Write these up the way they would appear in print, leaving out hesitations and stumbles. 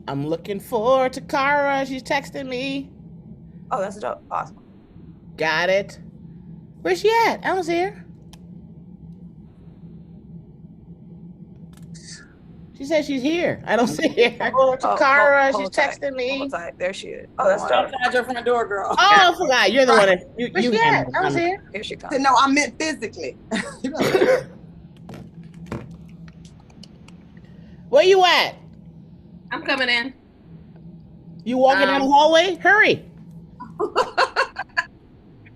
I'm looking for Tacarra. She's texting me. Oh, that's dope. Awesome. Got it. Where's she at? I don't see her. She said she's here. I don't see her. Tacarra, she's texting me. There she is. Oh, that's dope. Outside your front door, girl. Oh, I forgot. You're the one that you I don't see her. Here she comes. No, I meant physically. Where you at? I'm coming in. You walking down the hallway? Hurry.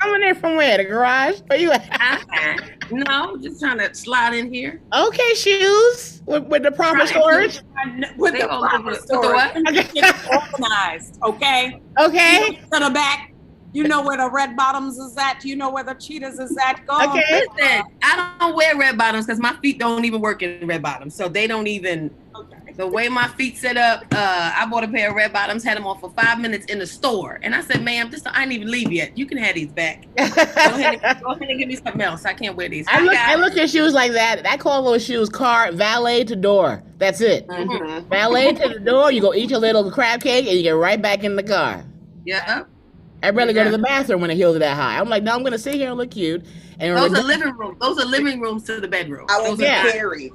Coming in from where? The garage? Where you at? No, just trying to slide in here. Okay, shoes with the proper storage. With the proper storage. Organized, okay? Okay. To the back. You know where the red bottoms is at. You know where the cheetahs is at. Go. Okay. Listen, I don't wear red bottoms because my feet don't even work in red bottoms. So they don't even. Okay. The way my feet set up, I bought a pair of red bottoms, had them on for 5 minutes in the store. And I said, ma'am, I didn't even leave yet. You can have these back. Go ahead and give me something else. I can't wear these. I look at shoes like that. I call those shoes valet to door. That's it. Mm-hmm. Valet to the door. You go eat your little crab cake and you get right back in the car. Yeah. I'd rather go to the bathroom when the heels are that high. I'm like, no, I'm going to sit here and look cute. And those are living rooms. Those are living rooms to the bedroom. I was carried.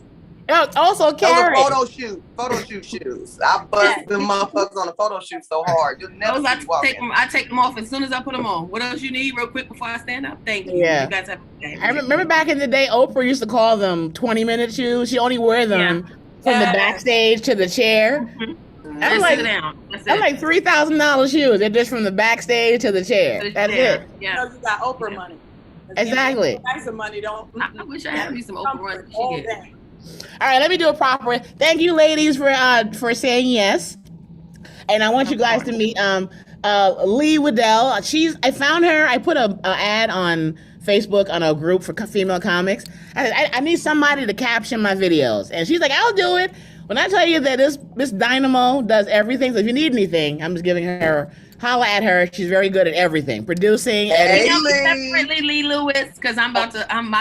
Also carry. Those are photo shoot shoes. I bust them motherfuckers on a photo shoot so hard. You'll never I take them off as soon as I put them on. What else you need real quick before I stand up? Thank you. Yeah. You guys have I remember back in the day, Oprah used to call them 20-minute shoes. She only wore them from the backstage to the chair. Mm-hmm. I'm like $3,000 shoes. They're just from the backstage to the chair. That's it. Yeah. You got Oprah money. Exactly. Some money, don't. I wish I had me some Oprah money. All right, let me do it proper. Thank you, ladies, for saying yes. And I want you guys to meet Lee Waddell. I found her. I put a ad on Facebook on a group for female comics. I need somebody to caption my videos, and she's like, "I'll do it." When I tell you that this Dynamo does everything, so if you need anything, I'm just giving her. Holla at her. She's very good at everything, producing. Editing. Separately, Lee Lewis, because I'm my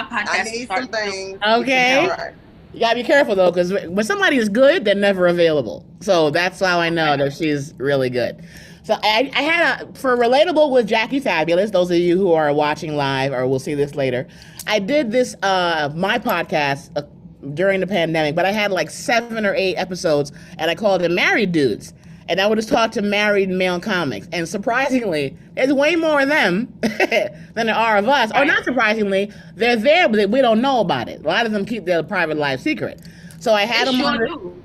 podcast. I need some things. Okay. Right. You gotta be careful though, because when somebody is good, they're never available. So that's how I know that she's really good. So I had for Relatable with Jackie Fabulous. Those of you who are watching live or will see this later, I did this my podcast during the pandemic, but I had like 7 or 8 episodes, and I called it Married Dudes. And I would just talk to married male comics. And surprisingly, there's way more of them than there are of us. Or not surprisingly, they're there, but we don't know about it. A lot of them keep their private life secret. So I had them on.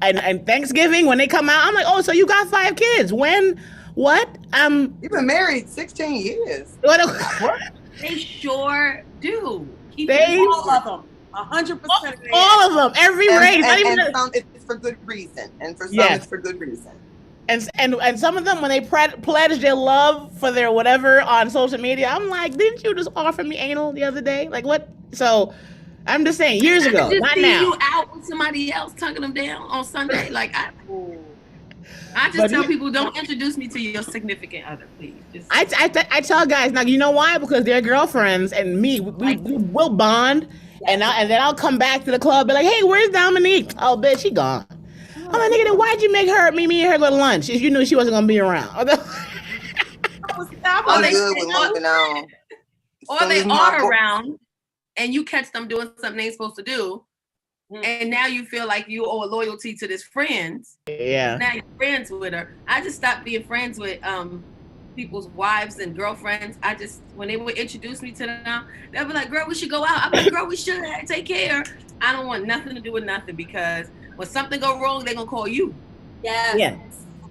And Thanksgiving, when they come out, I'm like, oh, so you got 5 kids. When? What? You've been married 16 years. What? They sure do. All of them. 100%. All of them. Every race. And some it's for good reason. And for some it's for good reason. And some of them, when they pledge their love for their whatever on social media, I'm like, didn't you just offer me anal the other day? Like, what? So I'm just saying, years ago, not now. You out with somebody else tugging them down on Sunday? Like, I just tell people, don't introduce me to your significant other, please. I tell guys, now, you know why? Because they're girlfriends, and we'll bond. And then I'll come back to the club, be like, hey, where's Dominique? Oh, bitch, she gone. I'm like, nigga, then why'd you make me and her go to lunch if you knew she wasn't going to be around? I'm good with moving on. Or they are around, and you catch them doing something they ain't supposed to do, and now you feel like you owe a loyalty to this friend. Yeah. Now you're friends with her. I just stopped being friends with people's wives and girlfriends. When they would introduce me to them, they'll be like, girl, we should go out. I'm like, girl, we should take care. I don't want nothing to do with nothing, because when something go wrong, they're gonna call you. Yes. Yeah.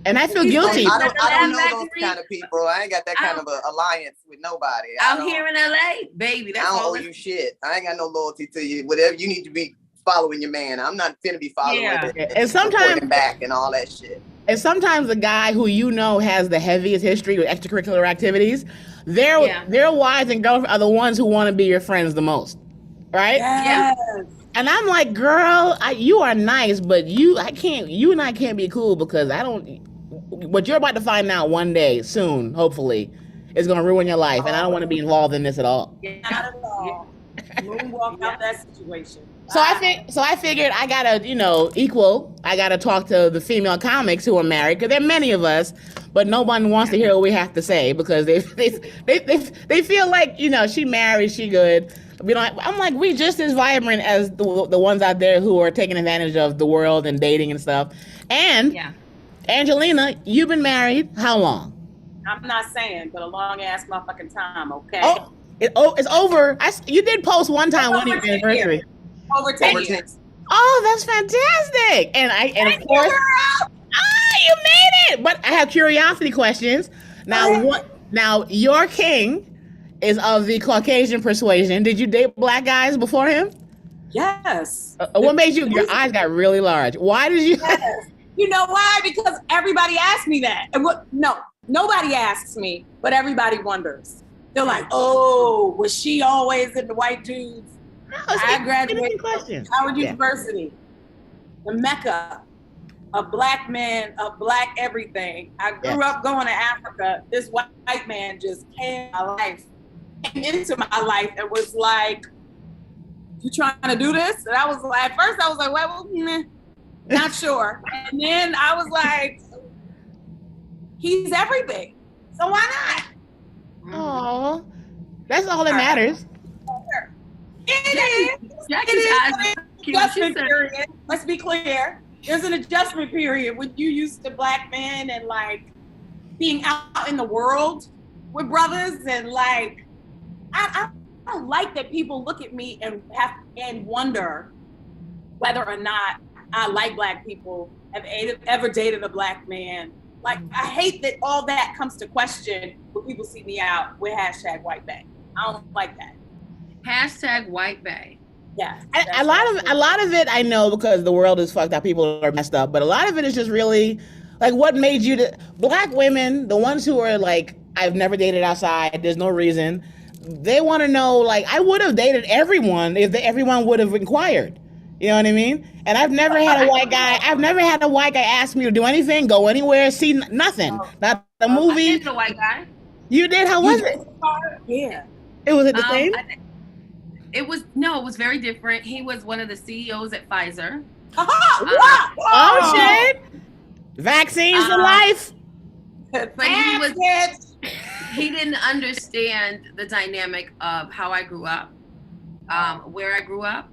And I feel guilty. I don't know those kind of people. I ain't got that kind of a alliance with nobody. Out here in LA, baby. That's I don't owe you shit. I ain't got no loyalty to you. Whatever you need to be following your man. I'm not finna be following it. And sometimes back and all that shit. And sometimes the guy who has the heaviest history with extracurricular activities, their wives and girlfriends are the ones who want to be your friends the most, right? Yes. And I'm like, girl, you are nice, but you and I can't be cool, because what you're about to find out one day soon, hopefully, is going to ruin your life, and I don't want to be involved in this at all. Not at all. Moonwalk out that situation. So I figured I gotta, equal. I gotta talk to the female comics who are married, because there are many of us, but no one wants to hear what we have to say because they feel like, she married, she good. I'm like, we just as vibrant as the ones out there who are taking advantage of the world and dating and stuff. And Angelina, you've been married how long? I'm not saying, but a long ass motherfucking time. Okay. Oh, it's over. You did post one time when your anniversary. Over 10 years. Oh, that's fantastic! And of course, you made it. But I have curiosity questions. Now, your king is of the Caucasian persuasion. Did you date black guys before him? Yes. What made you? Your eyes got really large. Why did you? Yes. You know why? Because everybody asked me that. And nobody asks me, but everybody wonders. They're like, "Oh, was she always in the white dudes?" I graduated from Howard University, the Mecca of black men, of black everything. I grew up going to Africa. This white man just came into my life and was like, "You trying to do this?" And I was like, at first I was like, well, not sure. And then I was like, he's everything. So why not? Oh, that's all that matters. It is. Adjustment period. Let's be clear. There's an adjustment period when you used to black men and like being out in the world with brothers and like I don't like that people look at me and wonder whether or not I like black people, have ever dated a black man. Like I hate that all that comes to question when people see me out with #WhiteBay. I don't like that. #WhiteBay. Yeah. A lot of it I know because the world is fucked up. People are messed up, but a lot of it is just really like what made you black women, the ones who are like, I've never dated outside. There's no reason. They want to know, like, I would have dated everyone if everyone would have inquired. You know what I mean? And I've never had a white guy ask me to do anything, go anywhere, see nothing. Not a movie. I dated a white guy. You did? How was it? Yeah. It was the same? It was very different. He was one of the CEOs at Pfizer. Oh shit! Vaccines for life. But he didn't understand the dynamic of how I grew up, where I grew up,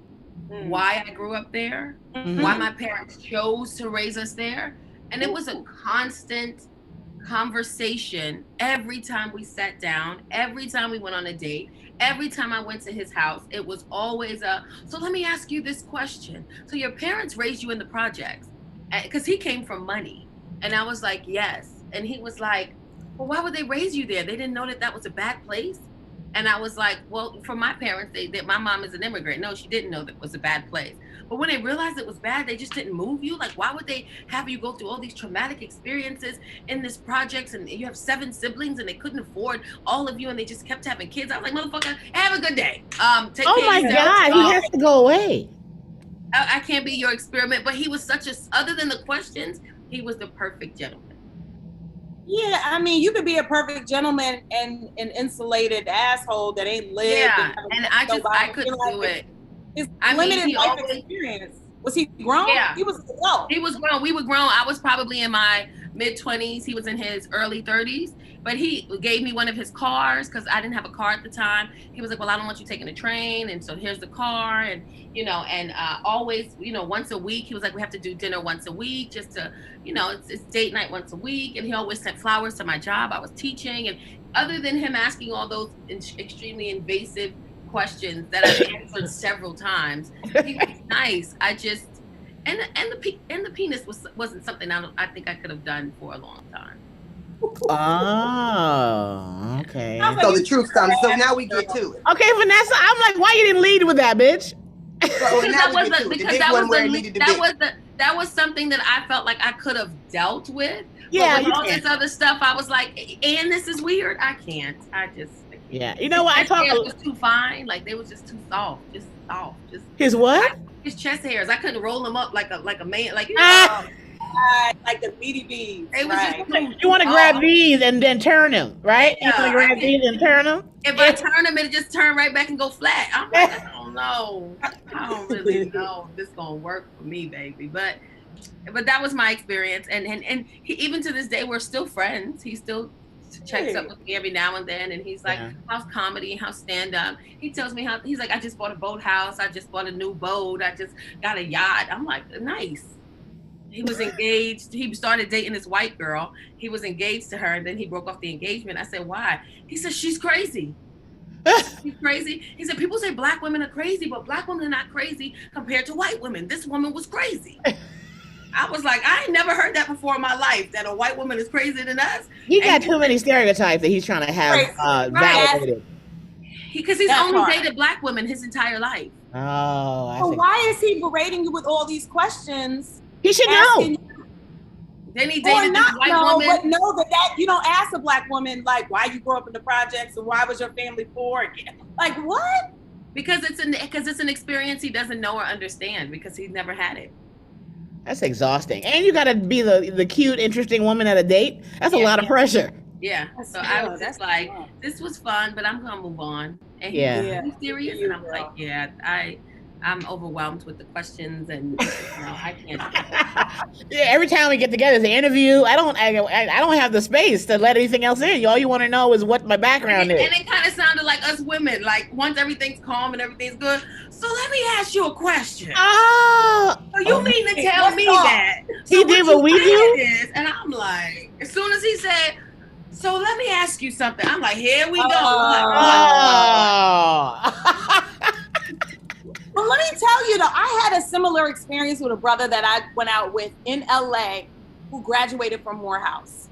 why I grew up there, why my parents chose to raise us there. And it was a constant conversation every time we sat down, every time we went on a date, every time I went to his house. It was always so let me ask you this question. So your parents raised you in the projects? Because he came from money. And I was like, yes. And he was like, well, why would they raise you there? They didn't know that was a bad place. And I was like, well, for my parents, my mom is an immigrant. No, she didn't know that it was a bad place. But when they realized it was bad, they just didn't move you. Like, why would they have you go through all these traumatic experiences in this projects? And you have 7 siblings and they couldn't afford all of you and they just kept having kids. I was like, motherfucker, have a good day. Take care my of yourself. God, he has to go away. I can't be your experiment. But he was other than the questions, he was the perfect gentleman. Yeah, I mean, you could be a perfect gentleman and an insulated asshole that ain't lived. Yeah, and I couldn't do it. It's limited life experience. Was he grown? Yeah. He was adult. He was grown. We were grown. I was probably in my mid-20s. He was in his early 30s. But he gave me one of his cars because I didn't have a car at the time. He was like, well, I don't want you taking the train. And so here's the car. And, always, once a week, he was like, we have to do dinner once a week just to, it's date night once a week. And he always sent flowers to my job. I was teaching. And other than him asking all those extremely invasive questions that I answered several times, he was nice. I just, and the penis wasn't something I think I could have done for a long time. Oh, okay. So the truth comes. So now we get to it. Okay, Vanessa, I'm like, why you didn't lead with that, bitch? That was something that I felt like I could have dealt with. Yeah, but with all this other stuff, I was like, and this is weird. I can't. Yeah, you know what? His hairs was too fine. Like they was just too soft. Just soft. Just his what? His chest hairs. I couldn't roll them up like a man. Like like the beady bees. Just you want to grab these and then turn them, right? Yeah, you want to grab these and turn them. If I turn them, it just turn right back and go flat. I'm like, don't know. I don't really know if this gonna work for me, baby. But that was my experience, and he, even to this day, we're still friends. He still checks up with me every now and then, and he's like, how's comedy, how's stand-up? He tells me he's like, I just bought a boathouse, I just bought a new boat, I just got a yacht. I'm like, nice. He was engaged. He started dating this white girl. He was engaged to her, and then he broke off the engagement. I said, why? He said, she's crazy. She's crazy. He said, people say black women are crazy, but black women are not crazy compared to white women. This woman was crazy. I was like, I ain't never heard that before in my life, that a white woman is crazier than us. He got too many stereotypes that he's trying to have validated. Because he's only dated black women his entire life. Oh, so why is he berating you with all these questions? He should know. Then he dated this white woman. But know that you don't ask a black woman, like, why you grew up in the projects and why was your family poor? Like, what? Because it's an experience he doesn't know or understand because he's never had it. That's exhausting. And you got to be the cute, interesting woman at a date. That's a lot of pressure. Yeah. So I was just like, this was fun, but I'm going to move on. And he's serious? And I'm like, I'm overwhelmed with the questions, and I can't. Yeah, every time we get together, it's an interview. I don't have the space to let anything else in. All you want to know is what my background is. And it kind of sounded like us women. Like once everything's calm and everything's good, so let me ask you a question. Oh, so you mean to tell me that he did what we do? And I'm like, as soon as he said, so let me ask you something, I'm like, here we go. Well, let me tell you though, I had a similar experience with a brother that I went out with in LA who graduated from Morehouse.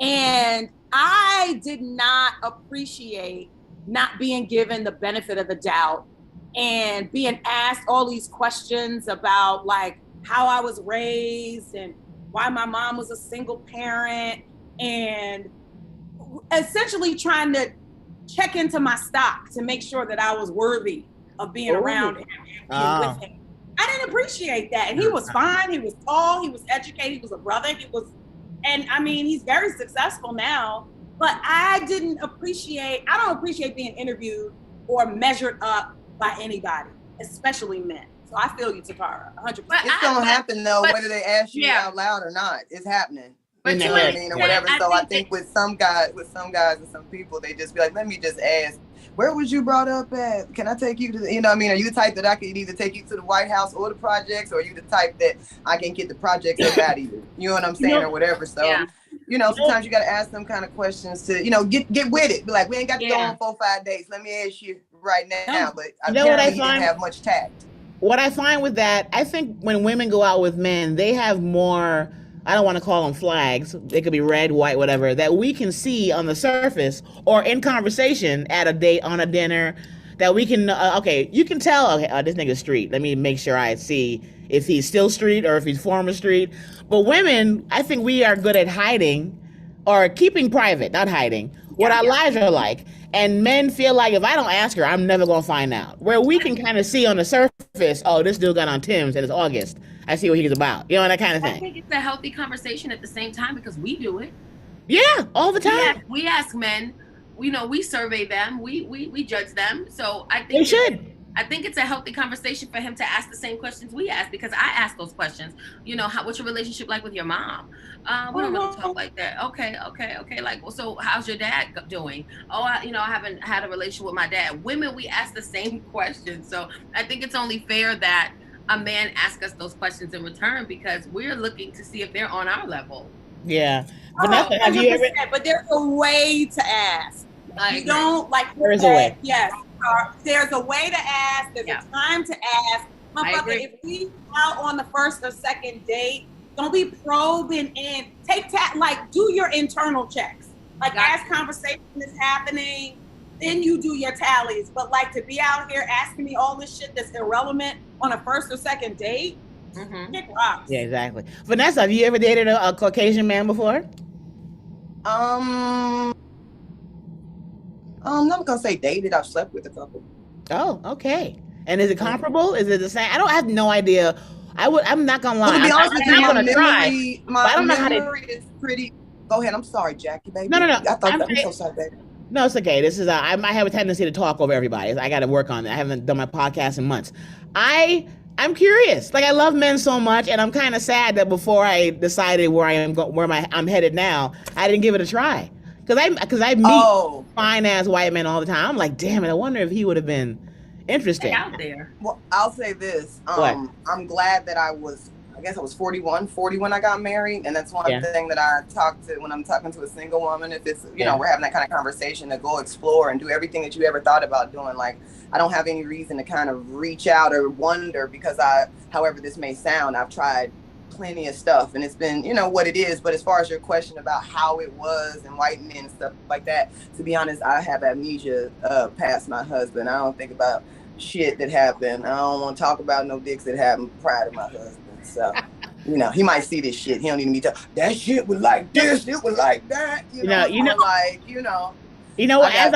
And I did not appreciate not being given the benefit of the doubt and being asked all these questions about like how I was raised and why my mom was a single parent, and essentially trying to check into my stock to make sure that I was worthy of being around him and with him. I didn't appreciate that. And he was fine. He was tall. He was educated. He was a brother. And I mean, he's very successful now, but I don't appreciate being interviewed or measured up by anybody, especially men. So I feel you, Tacarra, 100%. It's gonna happen though, whether they ask you out loud or not. It's happening. But you know what I mean, or whatever. So I think with some guys and some people, they just be like, let me just ask, where was you brought up at? Can I take you to the, are you the type that I can either take you to the White House or the projects, or are you the type that I can get the projects up out of you? You know what I'm saying, or whatever. So, sometimes you got to ask them kind of questions to, get with it. Be like, we ain't got to go on 4-5 dates. Let me ask you right now. But apparently he didn't have much tact. What I find with that, I think when women go out with men, they have more, I don't want to call them flags. They could be red, white, whatever, that we can see on the surface or in conversation at a date, on a dinner, that we can, you can tell, this nigga's street. Let me make sure I see if he's still street or if he's former street. But women, I think we are good at hiding or keeping private, not hiding, what our lives are like. And men feel like if I don't ask her, I'm never going to find out. Where we can kind of see on the surface, oh, this dude got on Tim's and it's August. I see what he's about. That kind of thing. I think it's a healthy conversation at the same time because we do it. Yeah, all the time. We ask men, we survey them, we judge them. So I think they should. I think it's a healthy conversation for him to ask the same questions we ask, because I ask those questions. What's your relationship like with your mom? We don't really talk like that. Okay. Like, well, so how's your dad doing? Oh, I haven't had a relationship with my dad. Women, we ask the same questions. So I think it's only fair that a man asks us those questions in return, because we're looking to see if they're on our level. Yeah. Vanessa, have you ever? But there's a way to ask. You don't There is a way. Yes. There's a way to ask. There's a time to ask. My brother, if we out on the first or second date, don't be probing in. Do your internal checks. As conversation is happening, then you do your tallies. But to be out here asking me all this shit that's irrelevant on a first or second date, kick rocks. Yeah, exactly. Vanessa, have you ever dated a Caucasian man before? I'm not gonna say dated. I've slept with a couple. Oh, okay. And is it comparable? Is it the same? I have no idea. I'm not gonna lie. Well, to be honest with you, my I don't know how to. memory is pretty. Go ahead. I'm sorry, Jackie, baby. No. I'm so sorry, baby. No, it's okay. This is I might have a tendency to talk over everybody. I got to work on that. I haven't done my podcast in months. I'm curious. Like I love men so much, and I'm kind of sad that before I decided where I'm headed now, I didn't give it a try. Because I meet fine ass white men all the time. I'm like, damn it. I wonder if he would have been interesting out there. Well, I'll say this. I'm glad that I guess I was 40 when I got married. And that's one thing that I talk to when I'm talking to a single woman. If it's, you know, we're having that kind of conversation to go explore and do everything that you ever thought about doing. Like, I don't have any reason to kind of reach out or wonder because however this may sound, I've tried plenty of stuff and it's been, you know, what it is. But as far as your question about how it was and white men and stuff like that, to be honest, I have amnesia past my husband. I don't think about shit that happened. I don't want to talk about no dicks that happened prior to my husband. So, you know, he might see this shit. He don't need me to. That shit was like this. It was like that. You know. You know what? As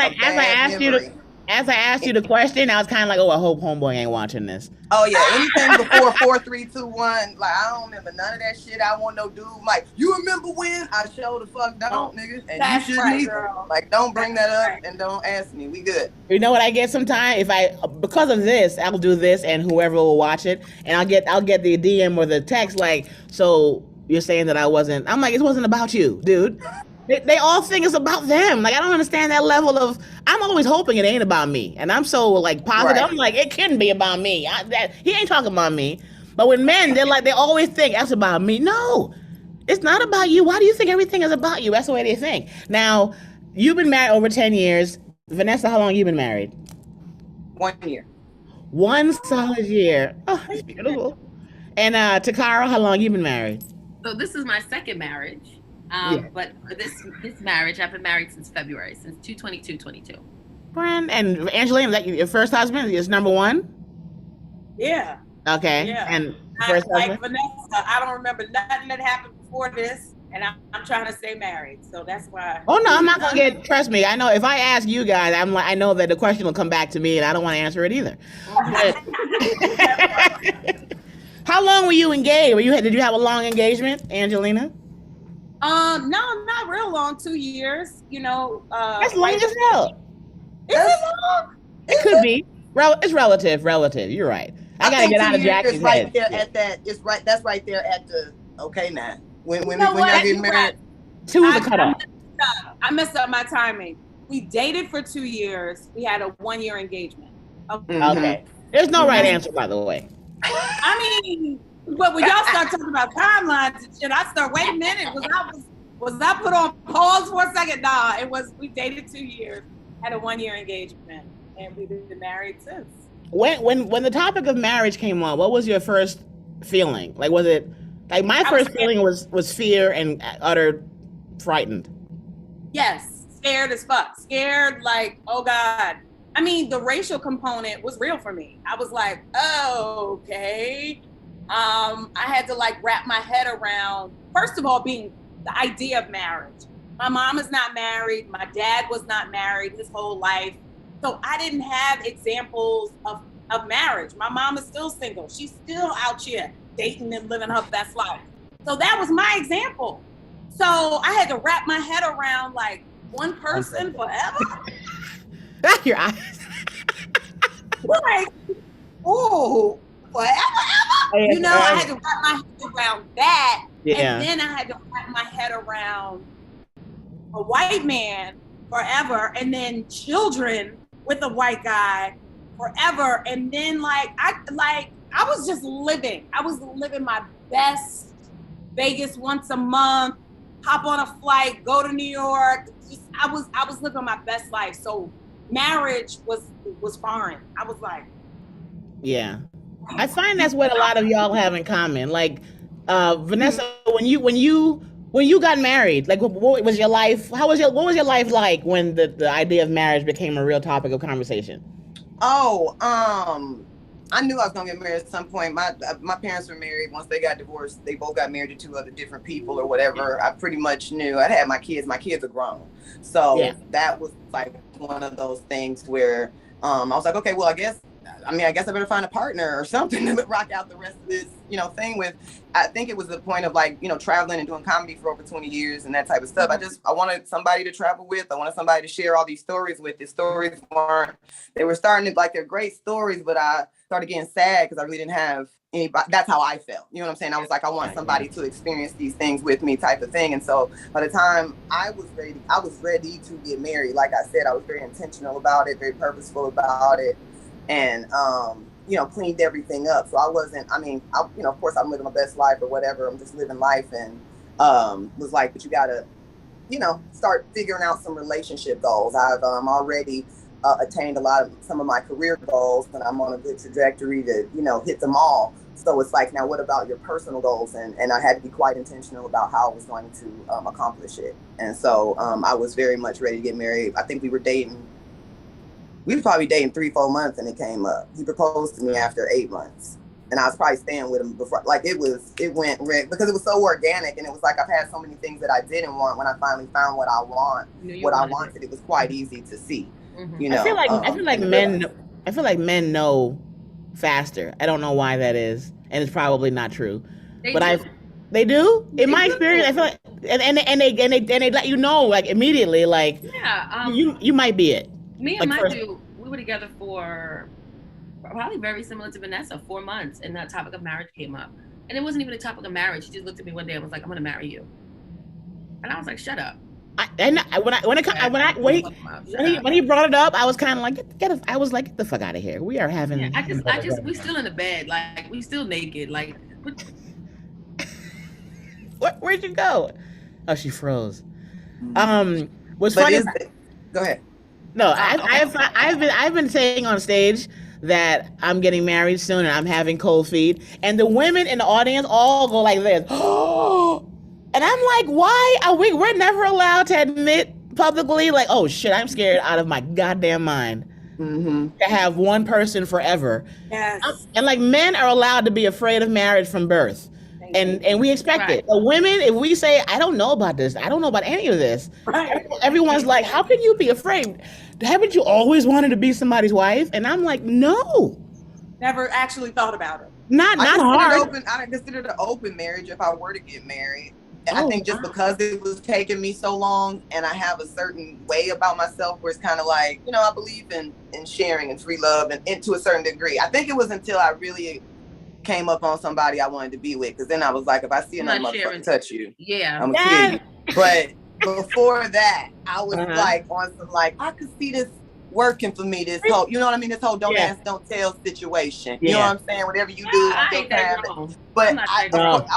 I asked you the question, I was kind of like, oh, I hope homeboy ain't watching this. Oh yeah, anything before 4, 3, 2, 1. Like I don't remember none of that shit. I want no dude. Like you remember when I showed the fuck don't, nigga, and you shouldn't either. Like don't bring that up and don't ask me. We good. You know what I get sometimes? Because of this, I'll do this, and whoever will watch it, and I'll get the DM or the text like, so you're saying that I wasn't? I'm like, it wasn't about you, dude. They all think it's about them. Like I don't understand that level of. I'm always hoping it ain't about me, and I'm so like positive. Right. I'm like it couldn't be about me. He ain't talking about me. But when men, they always think that's about me. No, it's not about you. Why do you think everything is about you? That's the way they think. Now, you've been married over 10 years. Vanessa, how long have you been married? 1 year. 1 solid year. Oh, that's beautiful. And Tacarra, how long have you been married? So this is my second marriage. But for this marriage, I've been married since February, since 2/22/22. And Angelina, is that your first husband? Is number one? Yeah. Okay. Yeah. And first husband? Like Vanessa, I don't remember nothing that happened before this, and I'm trying to stay married, so that's why. Oh no, I'm not gonna get. Trust me, I know if I ask you guys, I know that the question will come back to me, and I don't want to answer it either. How long were you engaged? Did you have a long engagement, Angelina? No, not real long. 2 years. You know. That's long as hell. Is it long? It could be. It's relative. You're right. I gotta get out of Jackie's head. There at that. It's right. That's right there at the. Okay, now when y'all get married. 2 is the cutoff. I messed up my timing. We dated for 2 years. We had a 1 year engagement. Okay. There's no right answer, by the way. I mean. But when y'all start talking about timelines and shit, I start, wait a minute, was I put on pause for a second? Nah, we dated 2 years, had a 1 year engagement, and we've been married since. When the topic of marriage came on, what was your first feeling? Like, was it, like my first feeling was fear and utter frightened. Yes, scared as fuck. Scared like, oh God. I mean, the racial component was real for me. I was like, oh, okay. I had to like wrap my head around, first of all, being the idea of marriage. My mom is not married. My dad was not married his whole life. So I didn't have examples of marriage. My mom is still single. She's still out here dating and living her best life. So that was my example. So I had to wrap my head around like one person forever. Your eyes. Like, oh, forever, ever. You know, I had to wrap my head around that. And then I had to wrap my head around a white man forever, and then children with a white guy forever. And then I was just living. I was living my best. Vegas once a month, hop on a flight, go to New York. I was living my best life. So marriage was foreign. I was like, yeah. I find that's what a lot of y'all have in common. Like, Vanessa, when you got married, like, what was your life? What was your life like when the idea of marriage became a real topic of conversation? Oh, I knew I was gonna get married at some point. My parents were married. Once they got divorced, they both got married to 2 other different people or whatever. I pretty much knew. I'd had my kids. My kids are grown, so that was like one of those things where I was like, okay, well, I guess I mean, I guess I better find a partner or something to rock out the rest of this, thing with. I think it was the point of like, traveling and doing comedy for over 20 years and that type of stuff. I wanted somebody to travel with. I wanted somebody to share all these stories with. The stories they were starting to, like, they're great stories, but I started getting sad because I really didn't have anybody. That's how I felt. You know what I'm saying? I was like, I want somebody to experience these things with me, type of thing. And so by the time I was ready to get married. Like I said, I was very intentional about it, very purposeful about it. And, cleaned everything up. So I wasn't, of course I'm living my best life or whatever. I'm just living life, and was like, but you gotta, start figuring out some relationship goals. I've already attained some of my career goals, and I'm on a good trajectory to, hit them all. So it's like, now what about your personal goals? And I had to be quite intentional about how I was going to accomplish it. And so I was very much ready to get married. I think we were probably dating 3-4 months, and it came up. He proposed to me after 8 months, and I was probably staying with him before. Like, it went because it was so organic, and it was like, I've had so many things that I didn't want. When I finally found what I wanted, it was quite easy to see. Mm-hmm. I feel like men know faster. I don't know why that is, and it's probably not true. They do. In my experience, I feel like, and they let you know, like, immediately, like, you might be it. Me and my dude, we were together for probably very similar to Vanessa, 4 months, and that topic of marriage came up. And it wasn't even a topic of marriage. He just looked at me one day and was like, "I'm gonna marry you," and I was like, "Shut up." When he brought it up, I was kind of like, I was like, get the fuck out of here. We are having. Yeah, we still in the bed, like, we still naked, like. Where'd you go? Oh, she froze. What's funny? Go ahead. No, I've been saying on stage that I'm getting married soon and I'm having cold feet, and the women in the audience all go like this. Oh, and I'm like, why are we're never allowed to admit publicly, like, oh shit, I'm scared out of my goddamn mind to have one person forever. Yes. And like, men are allowed to be afraid of marriage from birth. And we expect it. But women, if we say, I don't know about this, I don't know about any of this, everyone's like, how can you be afraid? Haven't you always wanted to be somebody's wife? And I'm like, no. Never actually thought about it. Not hard. I considered an open marriage if I were to get married. And I think just because it was taking me so long, and I have a certain way about myself where it's kind of like, I believe in sharing and free love and to a certain degree. I think it was until I really came up on somebody I wanted to be with, because then I was like, if I see another motherfucker touch you, I'm gonna kill you. But before that, I was like on some, like, I could see this working for me, this whole, you know what I mean, this whole don't ask, don't tell situation. You know what I'm saying? Whatever you do, but I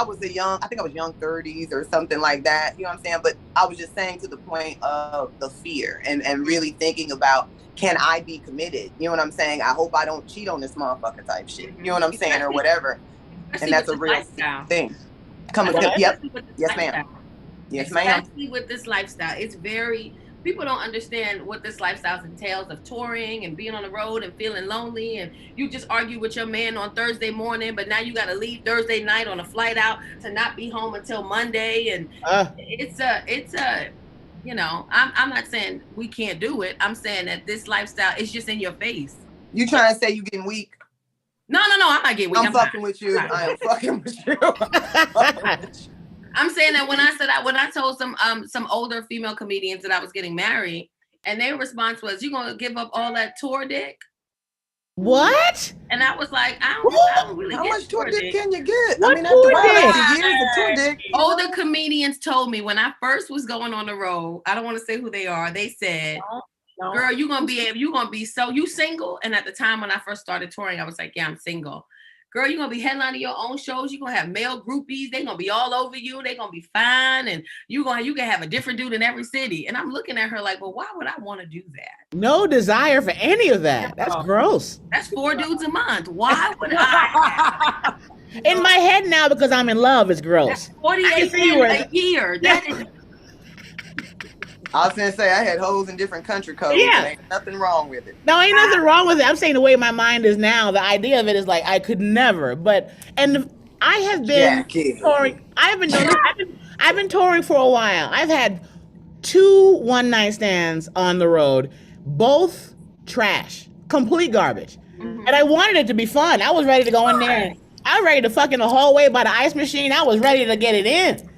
was I think I was young 30s or something like that. You know what I'm saying? But I was just saying, to the point of the fear and really thinking about, can I be committed? You know what I'm saying? I hope I don't cheat on this motherfucker type shit. You know what I'm saying? Or whatever. And that's a real thing. Yep. Yes, ma'am. Yes, ma'am. Especially with this lifestyle. It's very, people don't understand what this lifestyle entails, of touring and being on the road and feeling lonely, and you just argue with your man on Thursday morning, but now you got to leave Thursday night on a flight out to not be home until Monday. And it's a I'm not saying we can't do it. I'm saying that this lifestyle is just in your face. You trying to say you getting weak? No, I'm not getting weak. I'm fucking with you. I am fucking with you. I'm saying that when I told some older female comedians that I was getting married, and their response was, "You gonna give up all that tour dick?" What? And I was like, I don't really How get much tour dick can you get? What years of tour dick. Older comedians told me when I first was going on the road, I don't want to say who they are, they said, girl, you single? And at the time when I first started touring, I was like, yeah, I'm single. Girl, you're going to be headlining your own shows. You're going to have male groupies. They're going to be all over you. They're going to be fine. And you can have a different dude in every city. And I'm looking at her like, well, why would I want to do that? No desire for any of that. That's gross. That's 4 dudes a month. Why would I? In my head now, because I'm in love, it's gross. That's 48 a year. That is. I was gonna say, I had hoes in different country codes. Yeah. Ain't nothing wrong with it. No, ain't nothing wrong with it. I'm saying the way my mind is now, the idea of it is like, I could never. And I have been touring. I've been touring for a while. I've had 2 one-night stands on the road, both trash, complete garbage. And I wanted it to be fun. I was ready to go in there. I was ready to fuck in the hallway by the ice machine. I was ready to get it in.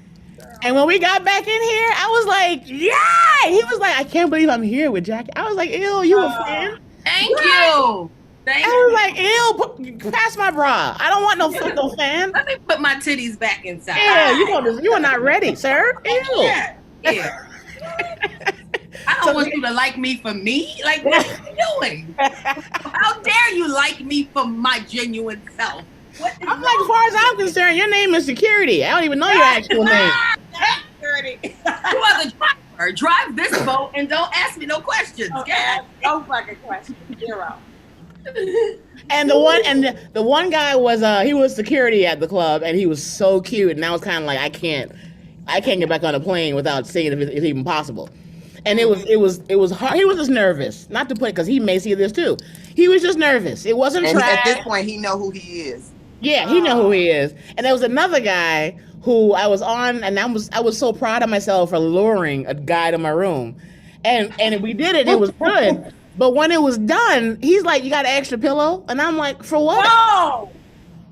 And when we got back in here, I was like, yeah! He was like, I can't believe I'm here with Jackie. I was like, ew, you a fan? Thank you. I was like, ew, pass my bra. I don't want no fan. Let me put my titties back inside. Yeah, you are not ready, sir. Ew. Yeah. I don't want you to like me for me. Like, what are you doing? How dare you like me for my genuine self? I'm like, as far as I'm concerned, your name is Security. I don't even know your actual name. Security. You are the driver. Drive this boat and don't ask me no questions. Okay. No fucking questions. 0. And the one guy was he was security at the club, and he was so cute, and I was kind of like, I can't get back on a plane without seeing if it's even possible. And it was hard. He was just nervous, not to put, because he may see this too. He was just nervous. It wasn't and trash. At this point, he know who he is. Yeah, he know who he is. And there was another guy who I was on, and I was so proud of myself for luring a guy to my room, and we did it. It was good. But when it was done, he's like, "You got an extra pillow?" And I'm like, "For what? No.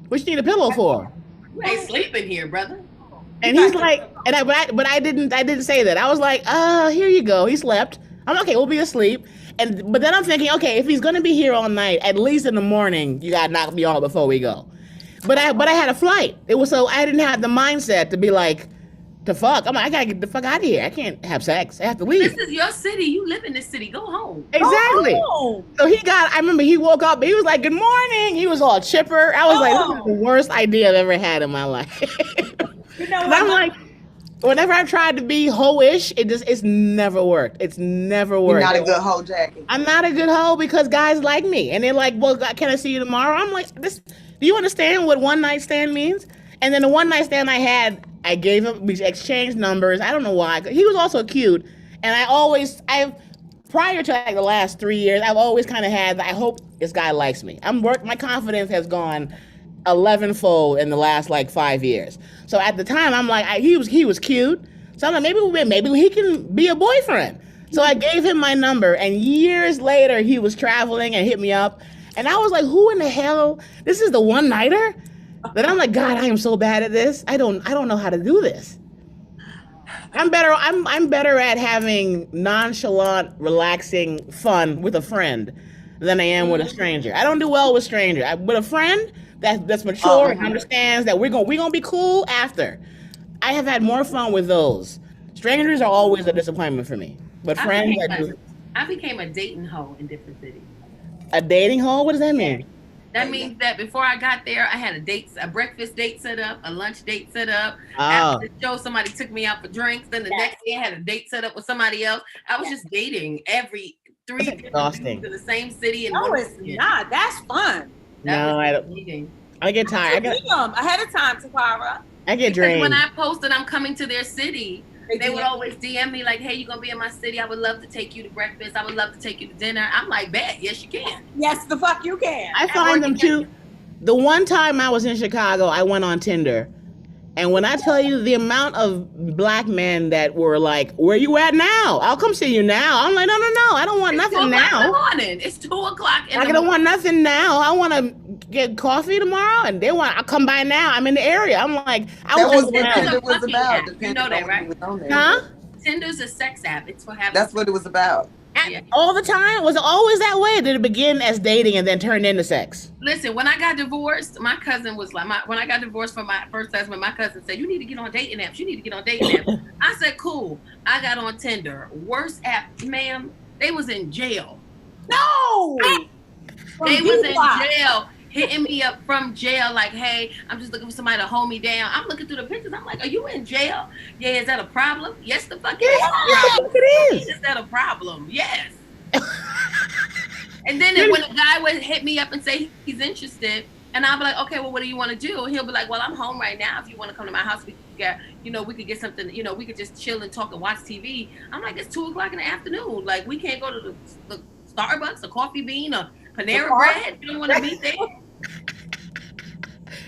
What you need a pillow for?" You ain't sleeping here, brother. And he's like, but I didn't say that. I was like, here you go. He slept. I'm okay. We'll be asleep. But then I'm thinking, okay, if he's gonna be here all night, at least in the morning, you gotta knock me off before we go. But I had a flight. It was so I didn't have the mindset to be like, to fuck. I'm like, I gotta get the fuck out of here. I can't have sex. I have to leave. This is your city. You live in this city. Go home. Exactly. Go home. So I remember he woke up, he was like, good morning. He was all chipper. I was like, this is the worst idea I've ever had in my life. You know, I'm like, whenever I've tried to be ho-ish, it's never worked. It's never worked. You're not a good hoe, Jackie. I'm not a good hoe because guys like me. And they're like, well, can I see you tomorrow? I'm like, do you understand what one night stand means? And then the one night stand I had, I gave him, we exchanged numbers. I don't know why. He was also cute. And prior to like the last 3 years, I've always kind of had, I hope this guy likes me. My confidence has gone 11-fold in the last like 5 years. So at the time, I'm like, he was cute. So I'm like, maybe he can be a boyfriend. So I gave him my number, and years later, he was traveling and hit me up. And I was like, who in the hell? This is the one-nighter? That I'm like, God, I am so bad at this. I don't know how to do this. I'm better at having nonchalant, relaxing fun with a friend than I am with a stranger. I don't do well with strangers. With a friend that's mature and understands that we're gonna be cool after. I have had more fun with those. Strangers are always a disappointment for me. But friends, I became a dating hoe in different cities. A dating hoe? What does that mean? That means that before I got there, I had a breakfast date set up, a lunch date set up. Oh. After the show, somebody took me out for drinks. Then the next day, I had a date set up with somebody else. I was just dating every 3 different people in the same city. No, it's not. That's fun. No, I don't. I get tired. Ahead of time, Tacarra. I get drained. When I posted I'm coming to their city, they would always DM me like, hey, you're going to be in my city. I would love to take you to breakfast. I would love to take you to dinner. I'm like, bet. Yes, you can. Yes, the fuck you can. I find them too. The one time I was in Chicago, I went on Tinder. And when I tell you the amount of black men that were like, where you at now? I'll come see you now. I'm like, no. I don't want nothing now. It's 2 o'clock in the morning. I don't want nothing now. I want to get coffee tomorrow. And I'll come by now. I'm in the area. I'm like, That was what Tinder was about. You know that, right? Huh? Tinder's a sex app. It's for having. That's what it was about. All the time? Was it always that way? Did it begin as dating and then turn into sex? Listen, when I got divorced, my cousin was like, when I got divorced from my first husband, my cousin said, you need to get on dating apps. You need to get on dating apps. I said, cool. I got on Tinder. Worst app, ma'am. They was in jail. No! They was in jail. Hitting me up from jail like, hey, I'm just looking for somebody to hold me down. I'm looking through the pictures. I'm like, are you in jail? Yeah, is that a problem? Yes, the fuck it is. Yeah, it is. Is that a problem? Yes. And then when a guy would hit me up and say he's interested, and I'll be like, okay, well, what do you want to do? He'll be like, well, I'm home right now. If you want to come to my house, we could get something, we could just chill and talk and watch TV. I'm like, it's 2 o'clock in the afternoon. Like, we can't go to the Starbucks, a Coffee Bean, or Panera Bread. You don't want to meet there?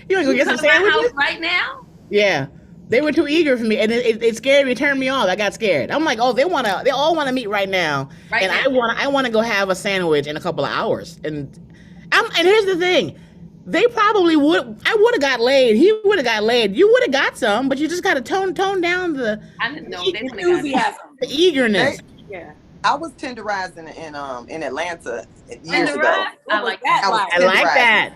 You want to go get some sandwiches right now? Yeah. They were too eager for me, and it scared me. It turned me off. I got scared. I'm like, oh, they all want to meet right now, I want to go have a sandwich in a couple of hours. And And here's the thing. They probably would. I would have got laid. He would have got laid. You would have got some, but you just got to tone down the. I didn't know they enthusiasm, the eagerness. Yeah. I was tenderizing in Atlanta years ago. I like that. I like that.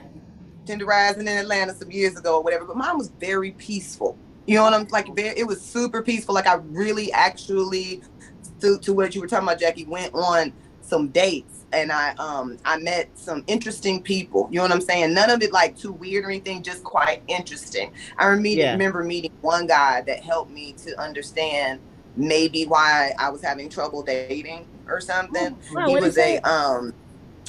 Tenderizing in Atlanta some years ago or whatever, but mine was very peaceful. You know what I'm like? It was super peaceful. Like I really actually, to what you were talking about, Jackie, went on some dates and I met some interesting people. You know what I'm saying? None of it like too weird or anything, just quite interesting. I remember meeting one guy that helped me to understand maybe why I was having trouble dating or something.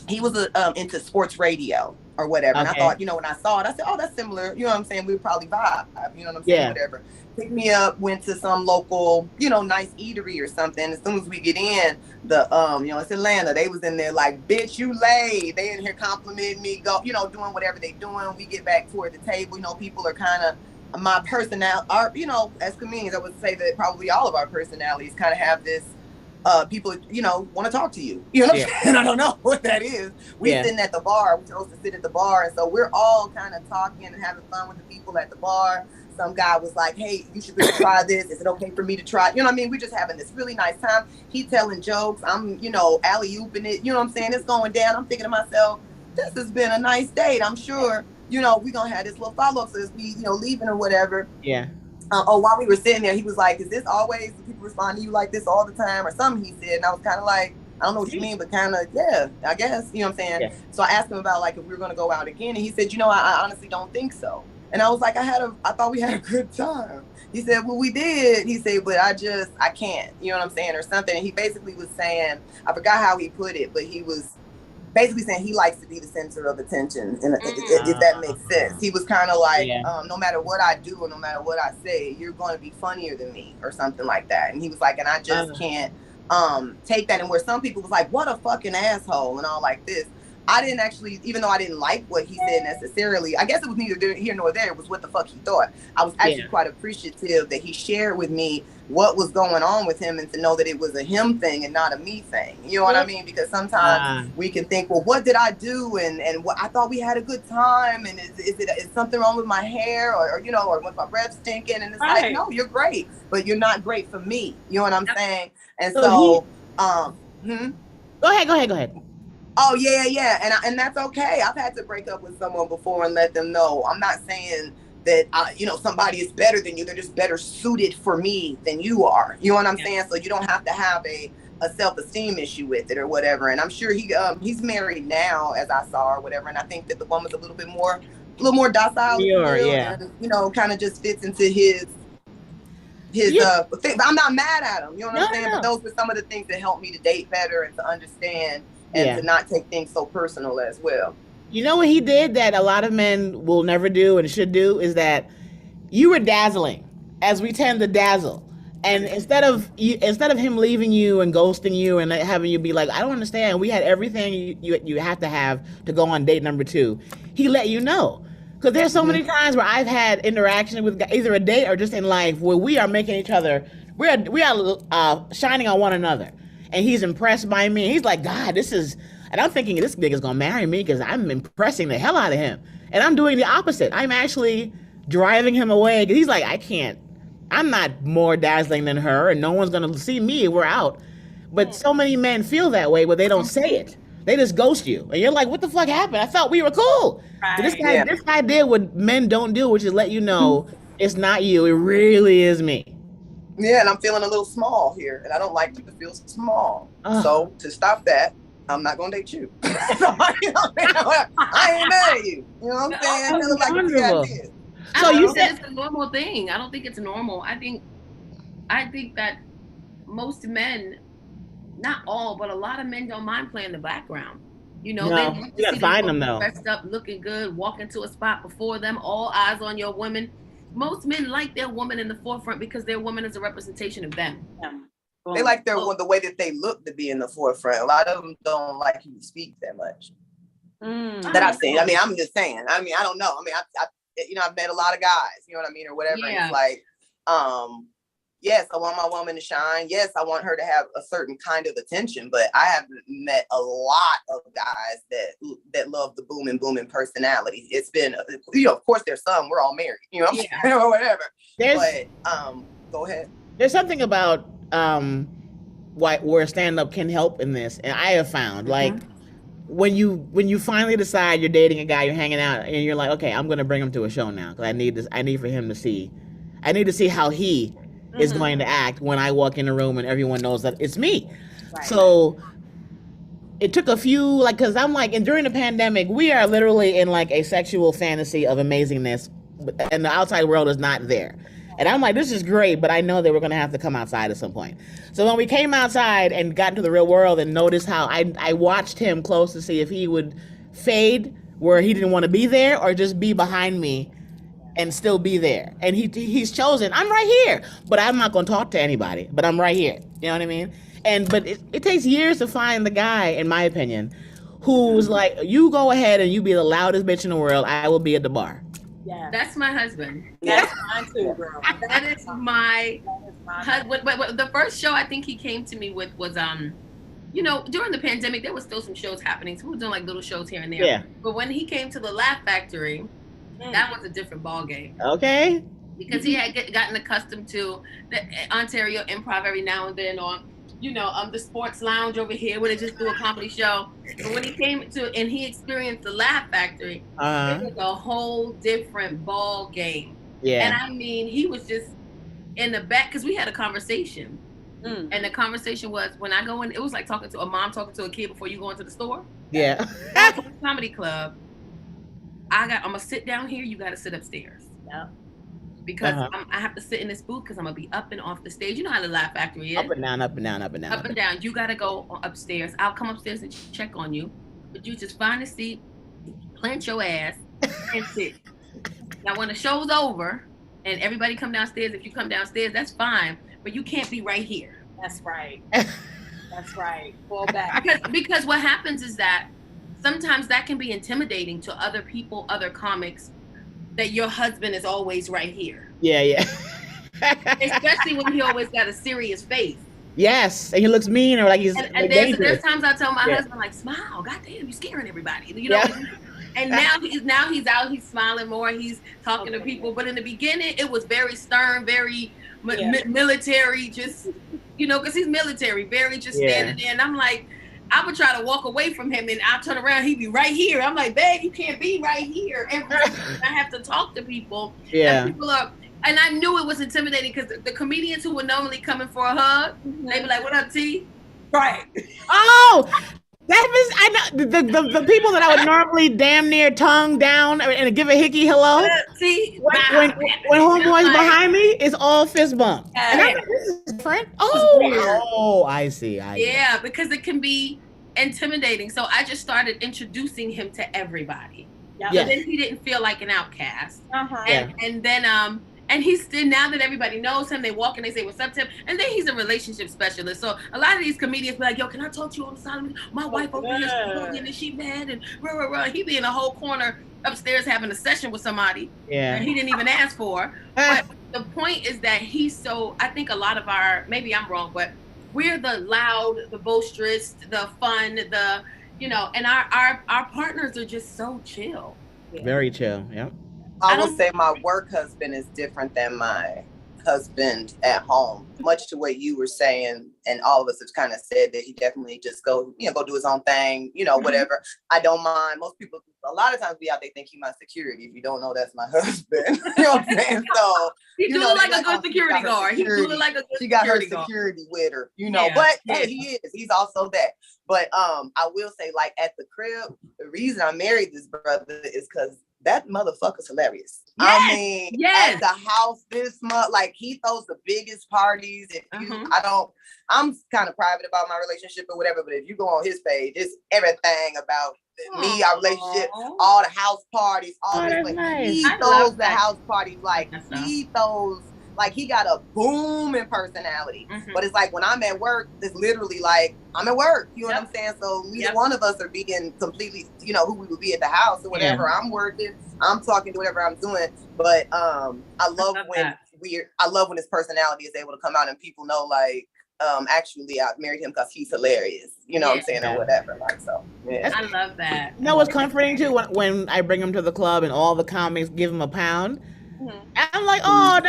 He was into sports radio or whatever. Okay. And I thought, you know, when I saw it, I said, oh, that's similar. You know what I'm saying? We would probably vibe. You know what I'm saying? Yeah. Whatever. Picked me up, went to some local, you know, nice eatery or something. As soon as we get in, you know, it's Atlanta. They was in there like, bitch, you laid. They in here complimenting me, doing whatever they doing. We get back toward the table. You know, people are kind of, my personality, you know, as comedians, I would say that probably all of our personalities kind of have this, people, you know, want to talk to you. You know what I'm saying? I don't know what that is. We sitting at the bar. We're supposed to sit at the bar. And so we're all kind of talking and having fun with the people at the bar. Some guy was like, hey, you should really try this. Is it okay for me to try? You know what I mean? We're just having this really nice time. He telling jokes. I'm, you know, alley-ooping it. You know what I'm saying? It's going down. I'm thinking to myself, this has been a nice date. I'm sure, you know, we're going to have this little follow-up. So as we, you know, leaving or whatever. Yeah. While we were sitting there, he was like, is this always, do people respond to you like this all the time or something, he said. And I was kind of like, I don't know what you mean, but kind of, yeah, I guess, you know what I'm saying? Yeah. So I asked him about like if we were going to go out again. And he said, you know, I honestly don't think so. And I was like, I thought we had a good time. He said, well, we did. He said, but I can't, you know what I'm saying? Or something. And he basically was saying, I forgot how he put it, but he was basically saying he likes to be the center of attention, and if that makes sense. He was kind of like, no matter what I do or no matter what I say, you're going to be funnier than me or something like that. And he was like, and I just can't take that. And where some people was like, what a fucking asshole and all like this. I didn't actually, even though I didn't like what he said necessarily, I guess it was neither here nor there. It was what the fuck he thought. I was actually quite appreciative that he shared with me what was going on with him and to know that it was a him thing and not a me thing. You know what I mean? Because sometimes we can think, well, what did I do? And what, I thought we had a good time. And is something wrong with my hair or you know, or with my breath stinking? And it's like, no, you're great, but you're not great for me. You know what I'm saying? And so, Go ahead. Oh yeah, and that's okay. I've had to break up with someone before and let them know. I'm not saying that you know, somebody is better than you. They're just better suited for me than you are. You know what I'm saying? So you don't have to have a self-esteem issue with it or whatever. And I'm sure he's married now, as I saw or whatever. And I think that the woman's a little more docile, and, you know, kind of just fits into his thing. But I'm not mad at him. You know what I'm saying? No. But those were some of the things that helped me to date better and to understand. And to not take things so personal as well. You know what he did that a lot of men will never do and should do is that you were dazzling, as we tend to dazzle. And instead of him leaving you and ghosting you and having you be like, I don't understand, we had everything you have to go on date number 2. He let you know. Because there's so many times where I've had interaction with either a date or just in life where we are making each other, we are shining on one another. And he's impressed by me. He's like, God, and I'm thinking this nigga's gonna marry me because I'm impressing the hell out of him. And I'm doing the opposite. I'm actually driving him away. Because he's like, I'm not more dazzling than her and no one's gonna see me, we're out. But so many men feel that way, but they don't say it. They just ghost you. And you're like, what the fuck happened? I thought we were cool. Right. This guy did what men don't do, which is let you know it's not you, it really is me. Yeah, and I'm feeling a little small here, and I don't like to feel small. So to stop that, I'm not gonna date you. I ain't mad at you. You know what I'm saying? I feel like it's so you said it's a normal thing. I don't think it's normal. I think that most men, not all, but a lot of men don't mind playing the background. You know, you gotta find them though. Dressed up, looking good, walk into a spot before them, all eyes on your woman. Most men like their woman in the forefront because their woman is a representation of them. They like the way that they look to be in the forefront. A lot of them don't like you to speak that much. That I've seen. I mean, I'm just saying. I mean, I don't know. I mean, I've met a lot of guys. You know what I mean, or whatever. Yeah. And it's like, yes, I want my woman to shine. Yes, I want her to have a certain kind of attention, but I have met a lot of guys that love the booming personality. It's been, of course there's some, we're all married, or whatever. But go ahead. There's something about where stand-up can help in this, and I have found like when you finally decide you're dating a guy, you're hanging out, and you're like, okay, I'm gonna bring him to a show now because I need for him to see. I need to see how he is going to act when I walk in the room and everyone knows that it's me. Right. So it took a few, because I'm like, and during the pandemic, we are literally in like a sexual fantasy of amazingness, and the outside world is not there. And I'm like, this is great, but I know that we're going to have to come outside at some point. So when we came outside and got into the real world and noticed how I watched him close to see if he would fade where he didn't want to be there or just be behind me and still be there. And he's chosen, I'm right here, but I'm not going to talk to anybody, but I'm right here. You know what I mean? But it takes years to find the guy, in my opinion, who's like, you go ahead and you be the loudest bitch in the world. I will be at the bar. Yeah, that's my husband. That's mine too, girl. That is my husband. But the first show I think he came to me with was during the pandemic there was still some shows happening, so we were doing like little shows here and there. Yeah. But when he came to the Laugh Factory, that was a different ball game. Okay. Because he had gotten accustomed to the Ontario Improv every now and then, or the Sports Lounge over here where they just do a comedy show. But when he came to and he experienced the Laugh Factory, it was a whole different ball game. Yeah. And I mean, he was just in the back because we had a conversation. And the conversation was, when I go in, it was like talking to a mom talking to a kid before you go into the store. Yeah. At the comedy club, I'm gonna sit down here, you gotta sit upstairs. Yeah. Because I have to sit in this booth because I'm gonna be up and off the stage. You know how the Laugh Factory is. Up and down, up and down, up and down. Up and down. You gotta go upstairs. I'll come upstairs and check on you. But you just find a seat, plant your ass, and sit. Now when the show's over and everybody come downstairs, if you come downstairs, that's fine. But you can't be right here. That's right. That's right. Fall back. Because what happens is that sometimes that can be intimidating to other people, other comics, that your husband is always right here. Yeah, yeah. Especially when he always got a serious face. Yes, and he looks mean or like he's and there's times I tell my husband, like, smile, goddamn, you're scaring everybody. And now he's out, he's smiling more, he's talking to people. But in the beginning, it was very stern, very military, just, because he's military, very just standing there. And I'm like, I would try to walk away from him and I'll turn around, he'd be right here. I'm like, babe, you can't be right here. And I have to talk to people. Yeah. And I knew it was intimidating because the comedians who were normally coming for a hug, they'd be like, what up, T? Right. Oh, I know the people that I would normally damn near tongue down and give a hickey hello. See, when homeboys behind me, it's all fist bump. And I'm like, this is different. Oh, I see. Yeah, because it can be intimidating. So I just started introducing him to everybody. Yeah. So then he didn't feel like an outcast. And then and he's still, now that everybody knows him, they walk and they say, what's up to him? And then he's a relationship specialist. So a lot of these comedians be like, yo, can I talk to you on the side of me? My wife over here is she mad? And he be in a whole corner upstairs having a session with somebody that he didn't even ask for. But the point is that I think a lot of maybe I'm wrong, but we're the loud, the boisterous, the fun, and our partners are just so chill. Very chill, yeah. I will say my work husband is different than my husband at home, much to what you were saying, and all of us have kind of said that he definitely just go do his own thing, whatever. I don't mind. Most people, a lot of times we out, they think he's my security. If you don't know, that's my husband. You know what I'm saying? So he do look like a good security guard. He do look like a good she got her security with her, but hey, he is. He's also that. But I will say, like at the crib, the reason I married this brother is because that motherfucker's hilarious. Yes, I mean, at the house this month, like he throws the biggest parties. If I'm kind of private about my relationship or whatever, but if you go on his page, it's everything about me, our relationship, all the house parties, all this. Like, nice. He throws the house parties like he got a booming personality. But it's like when I'm at work, it's literally like I'm at work. You know what I'm saying? So neither one of us are being completely, who we would be at the house or whatever. I'm working, I'm talking to whatever I'm doing. But I love when I love when his personality is able to come out and people know, like, actually I married him because he's hilarious. You know what I'm saying, or whatever. Like, so yeah. I love that. You know what's comforting too? When I bring him to the club and all the comics give him a pound. I'm like, oh,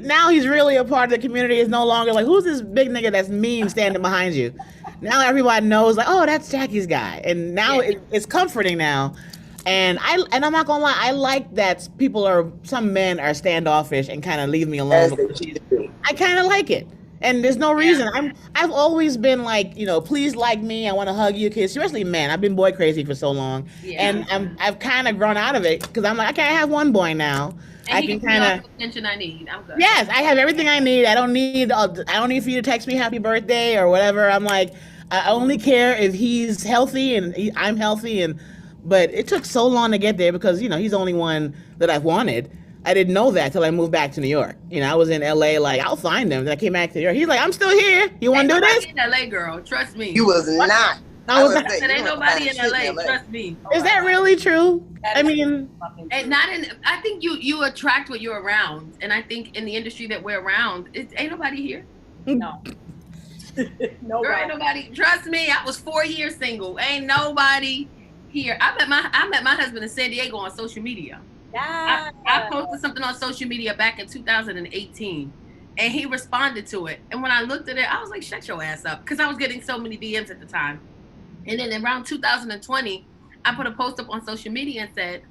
now he's really a part of the community. It's no longer like, who's this big nigga that's mean standing behind you? Now everybody knows, like, oh, that's Jackie's guy. And now it's comforting now. And I'm not gonna lie, I like that some men are standoffish and kind of leave me alone. I kind of like it. And there's no reason. I've always been like, please like me. I want to hug you, kids. Especially men. I've been boy crazy for so long, and I've kind of grown out of it because I'm like, I can't have one boy now. And I can kind of attention I need. I'm good. Yes, I have everything I need. I don't need for you to text me happy birthday or whatever. I'm like, I only care if he's healthy and I'm healthy. But it took so long to get there because he's the only one that I've wanted. I didn't know that till I moved back to New York. I was in LA, like, I'll find him. Then I came back to New York. He's like, I'm still here. You want to do this? In LA, girl, trust me. You was not. Ain't nobody in LA. Trust me. Is that really true? I mean, and I think you attract what you're around, and I think in the industry that we're around, ain't nobody here. No. No, girl, ain't nobody. Trust me, I was 4 years single. Ain't nobody here. I met my husband in San Diego on social media. Yeah. I posted something on social media back in 2018, and he responded to it. And when I looked at it, I was like, shut your ass up, because I was getting so many DMs at the time. And then around 2020, I put a post up on social media and said,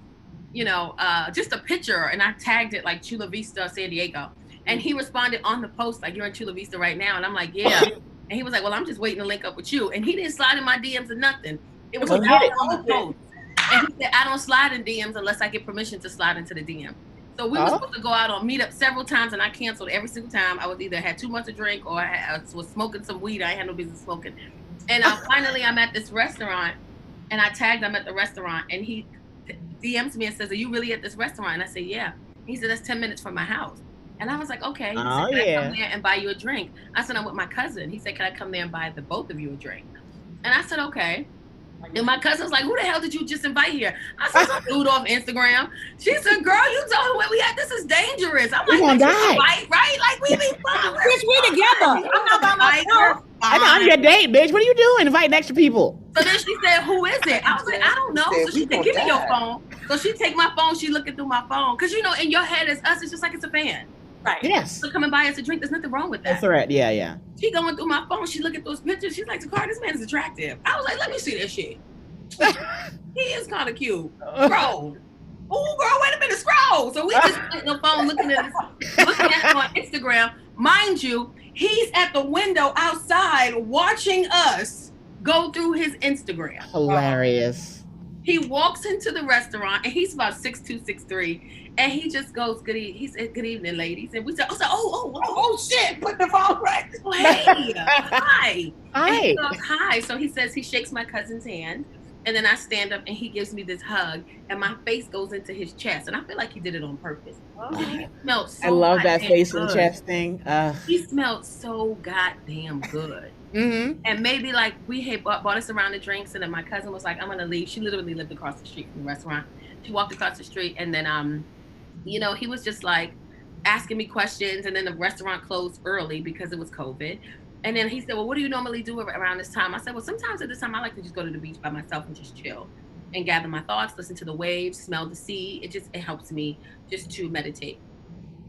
just a picture, and I tagged it like Chula Vista, San Diego. And he responded on the post like, you're in Chula Vista right now. And I'm like, yeah. And he was like, well, I'm just waiting to link up with you. And he didn't slide in my DMs or nothing. It was on the post. And he said, I don't slide in DMs unless I get permission to slide into the DM. So we were supposed to go out on meetup several times, and I canceled every single time. I was either had too much to drink or I was smoking some weed. I had no business smoking. And finally, I'm at this restaurant, and I tagged him at the restaurant, and he DMs me and says, are you really at this restaurant? And I said, yeah. He said, that's 10 minutes from my house. And I was like, okay. He said, can I come there and buy you a drink? I said, I'm with my cousin. He said, can I come there and buy the both of you a drink? And I said, okay. And my cousin's like, who the hell did you just invite here? I said, some dude off Instagram. She said, girl, you told her where we at. This is dangerous. I'm like, gonna die. Right? Like, we be fun. Bitch, we together. I'm not by myself. I know, I'm your date, bitch. What are you doing? Inviting extra people. So then she said, who is it? I was like, I don't know. So she said, give me your phone. So she take my phone. She looking through my phone. Because, in your head, it's us. It's just like it's a fan. Right. Yes. So come and buy us a drink. There's nothing wrong with that. That's right. Yeah. She going through my phone. She looking through those pictures. She's like, Tacarra, this man is attractive. I was like, let me see this shit. He is kind of cute. Scroll. Oh, girl, wait a minute. Scroll. So we just put the phone looking at him on Instagram. Mind you, he's at the window outside watching us go through his Instagram. Hilarious. He walks into the restaurant, and he's about 6'2", 6'3", and he just goes, he said, good evening, ladies. And we said, oh, shit, put the phone right. Oh, hey, hi. Hi. He goes, hi. So he says, he shakes my cousin's hand, and then I stand up, and he gives me this hug, and my face goes into his chest, and I feel like he did it on purpose. He smelled so I love that face good. and chest thing. He smelled so goddamn good. Mm-hmm. And maybe like we had bought us around the drinks, and then my cousin was like, I'm gonna leave. She literally lived across the street from the restaurant. She walked across the street, and then he was just like asking me questions, and then the restaurant closed early because it was COVID. And then he said, well, what do you normally do around this time? I said, well, sometimes at this time I like to just go to the beach by myself and just chill and gather my thoughts, listen to the waves, smell the sea. It helps me just to meditate.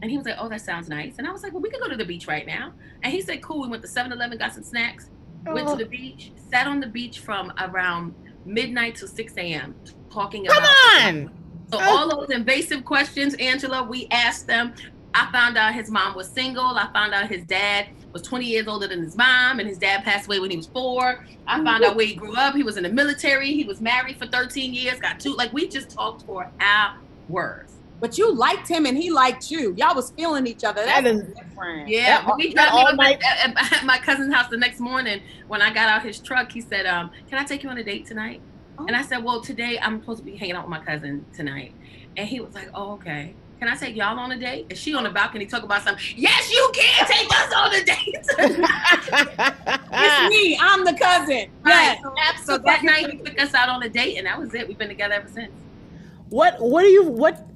And he was like, oh, that sounds nice. And I was like, well, we could go to the beach right now. And he said, cool. We went to 7-Eleven, got some snacks, went to the beach, sat on the beach from around midnight till 6 a.m. talking about. Come on. So all those invasive questions, Angela, we asked them. I found out his mom was single. I found out his dad was 20 years older than his mom, and his dad passed away when he was 4. I found out where he grew up. He was in the military. He was married for 13 years, got 2. Like, we just talked for hours. But you liked him and he liked you. Y'all was feeling each other. That is different. Yeah, we dropped me up at my cousin's house the next morning. When I got out his truck, he said, can I take you on a date tonight? Oh. And I said, well, today I'm supposed to be hanging out with my cousin tonight. And he was like, oh, okay. Can I take y'all on a date? And she on the balcony talking about something. Yes, you can take us on a date. It's me. I'm the cousin. Right. Yes. So that night he took us out on a date, and that was it. We've been together ever since. What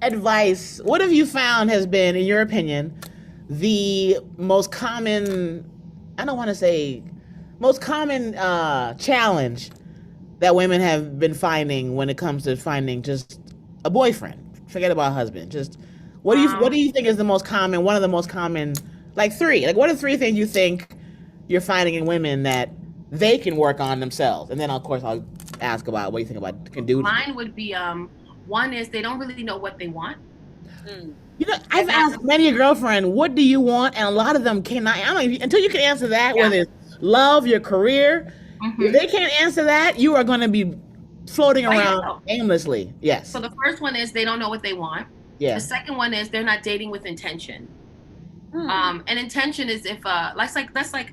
advice, what have you found has been, in your opinion, the most common, I don't want to say, most common challenge that women have been finding when it comes to finding just a boyfriend? Forget about husband. Just what do you think is the most common? One of the most common, like three. Like what are three things you think you're finding in women that they can work on themselves? And then of course I'll ask about what you think about can do. Mine would be one is they don't really know what they want. You know, I've asked many a girlfriend, what do you want? And a lot of them cannot. I don't even, until you can answer that, whether it's love, your career. If they can't answer that, you are going to be floating around aimlessly. Yes. So the first one is they don't know what they want. Yeah. The second one is they're not dating with intention. And intention is if that's like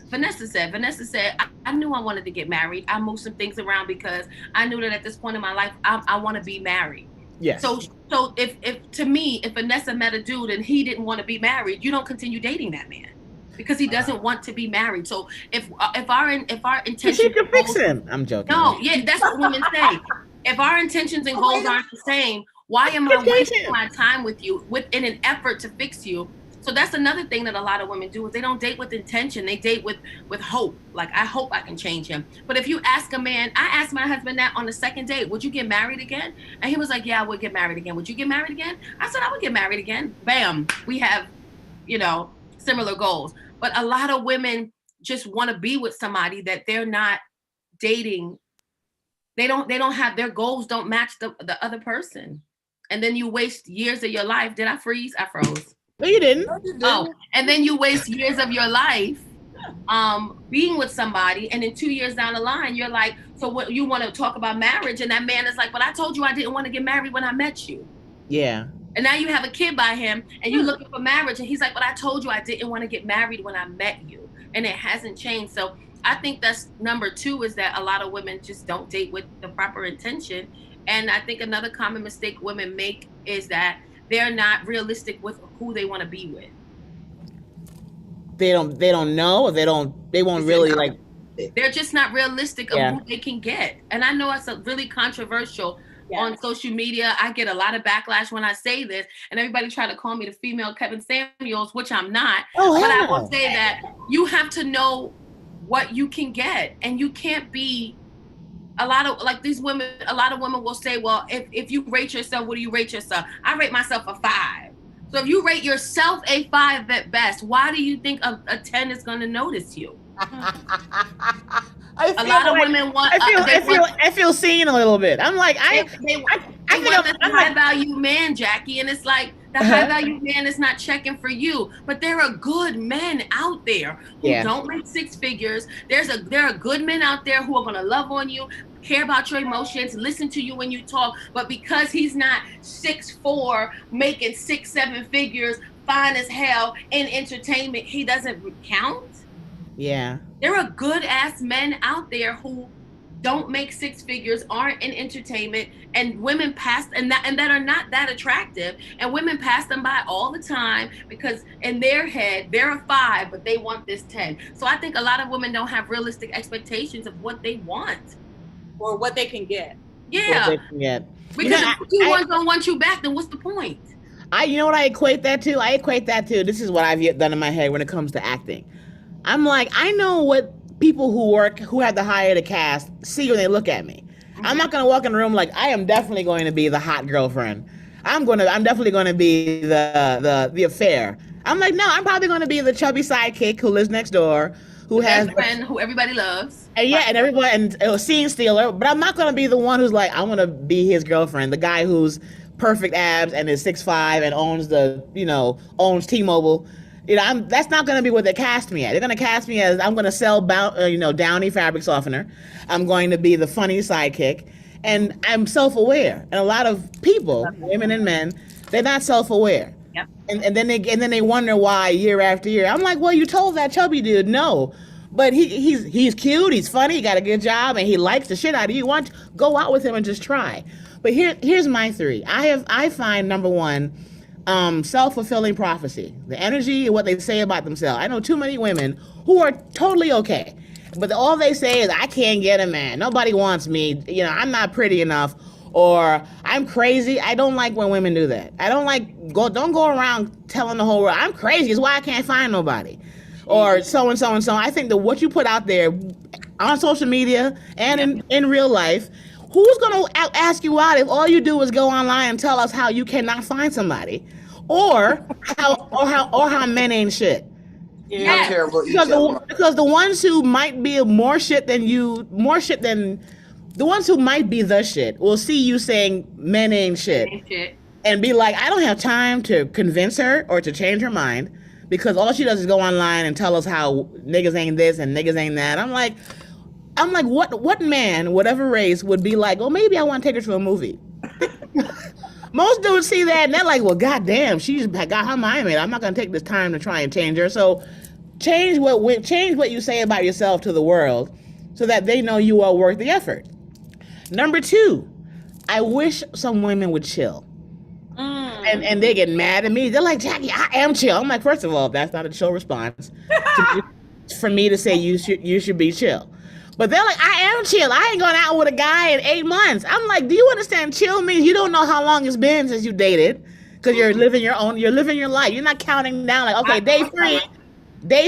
Vanessa said. Vanessa said, I knew I wanted to get married. I moved some things around because I knew that at this point in my life, I want to be married. Yes. So if to me, if Vanessa met a dude and he didn't want to be married, you don't continue dating that man because he doesn't want to be married. So if our intention, she can fix him. I'm joking. No, yeah, that's what women say. If our intentions and goals aren't the same, why am I wasting my time with you in an effort to fix you? So that's another thing that a lot of women do is they don't date with intention. They date with hope. Like, I hope I can change him. But if you ask a man, I asked my husband that on the second date, would you get married again? And he was like, yeah, I would get married again. Would you get married again? I said, I would get married again. Bam. We have, similar goals. But a lot of women just want to be with somebody that they're not dating. They don't have, their goals don't match the other person. And then you waste years of your life. Did I freeze? I froze. No, you didn't. Oh, and then you waste years of your life being with somebody, and then 2 years down the line, you're like, so what, you want to talk about marriage, and that man is like, but I told you I didn't want to get married when I met you. Yeah. And now you have a kid by him, and you're looking for marriage, and he's like, but I told you I didn't want to get married when I met you, and it hasn't changed. So I think that's number two, is that a lot of women just don't date with the proper intention. And I think another common mistake women make is that they're not realistic with who they want to be with. They don't know, or they won't really like. They're just not realistic of who they can get. And I know it's a really controversial on social media. I get a lot of backlash when I say this, and everybody try to call me the female Kevin Samuels, which I'm not. But I will say that you have to know what you can get, and you can't be. A lot of women will say, well, if you rate yourself, what do you rate yourself? I rate myself a 5. So if you rate yourself a 5 at best, why do you think a 10 is going to notice you? I feel seen a little bit. I'm like, I think I'm high value man, Jackie, and it's like the high value man is not checking for you, but there are good men out there who don't make 6 figures. There are good men out there who are going to love on you, care about your emotions, listen to you when you talk, but because he's not 6'4", making 6-7 figures, fine as hell in entertainment, he doesn't count. Yeah. There are good ass men out there who don't make 6 figures, aren't in entertainment, and women pass and that are not that attractive, and women pass them by all the time because in their head they're a 5, but they want this 10. So I think a lot of women don't have realistic expectations of what they want or what they can get. Yeah. Because if you don't want you back, then what's the point? You know what I equate that to? This is what I've done in my head when it comes to acting. I'm like, I know what people who have the higher the cast see when they look at me. I'm not gonna walk in the room like I am definitely going to be the hot girlfriend. I'm definitely gonna be the affair. I'm like, no, I'm probably gonna be the chubby sidekick who lives next door, who has friend who everybody loves. And everybody and scene stealer. But I'm not gonna be the one who's like, I want to be his girlfriend, the guy who's perfect abs and is 6'5" and owns T-Mobile. That's not going to be what they cast me at. They're going to cast me as I'm going to sell Downy fabric softener. I'm going to be the funny sidekick, and I'm self-aware. And a lot of people, women and men, they're not self-aware. Yep. And then they wonder why year after year. I'm like, well, you told that chubby dude no, but he's cute, he's funny, he got a good job, and he likes the shit out of you. Why don't you go out with him and just try? But here's my 3. I find number 1. Self-fulfilling prophecy, the energy and what they say about themselves. I know too many women who are totally okay, but all they say is, I can't get a man. Nobody wants me. I'm not pretty enough, or I'm crazy. I don't like when women do that. I don't like don't go around telling the whole world I'm crazy. It's why I can't find nobody, or so and so and so. I think that what you put out there on social media and in real life, who's gonna ask you out if all you do is go online and tell us how you cannot find somebody, or how men ain't shit. Yeah. Because the ones who might be more shit than the ones who might be the shit will see you saying men ain't shit and be like, I don't have time to convince her or to change her mind because all she does is go online and tell us how niggas ain't this and niggas ain't that. I'm like, what man, whatever race, would be like, well, maybe I want to take her to a movie. Most dudes see that and they're like, well, goddamn, she's got her mind made. I'm not gonna take this time to try and change her. So change what you say about yourself to the world so that they know you are worth the effort. Number 2, I wish some women would chill. And they get mad at me. They're like, Jackie, I am chill. I'm like, first of all, that's not a chill response for me to say you should be chill. But they're like, I am chill. I ain't gone out with a guy in 8 months. I'm like, do you understand? Chill means you don't know how long it's been since you dated, because you're living your life. You're not counting down like, okay, day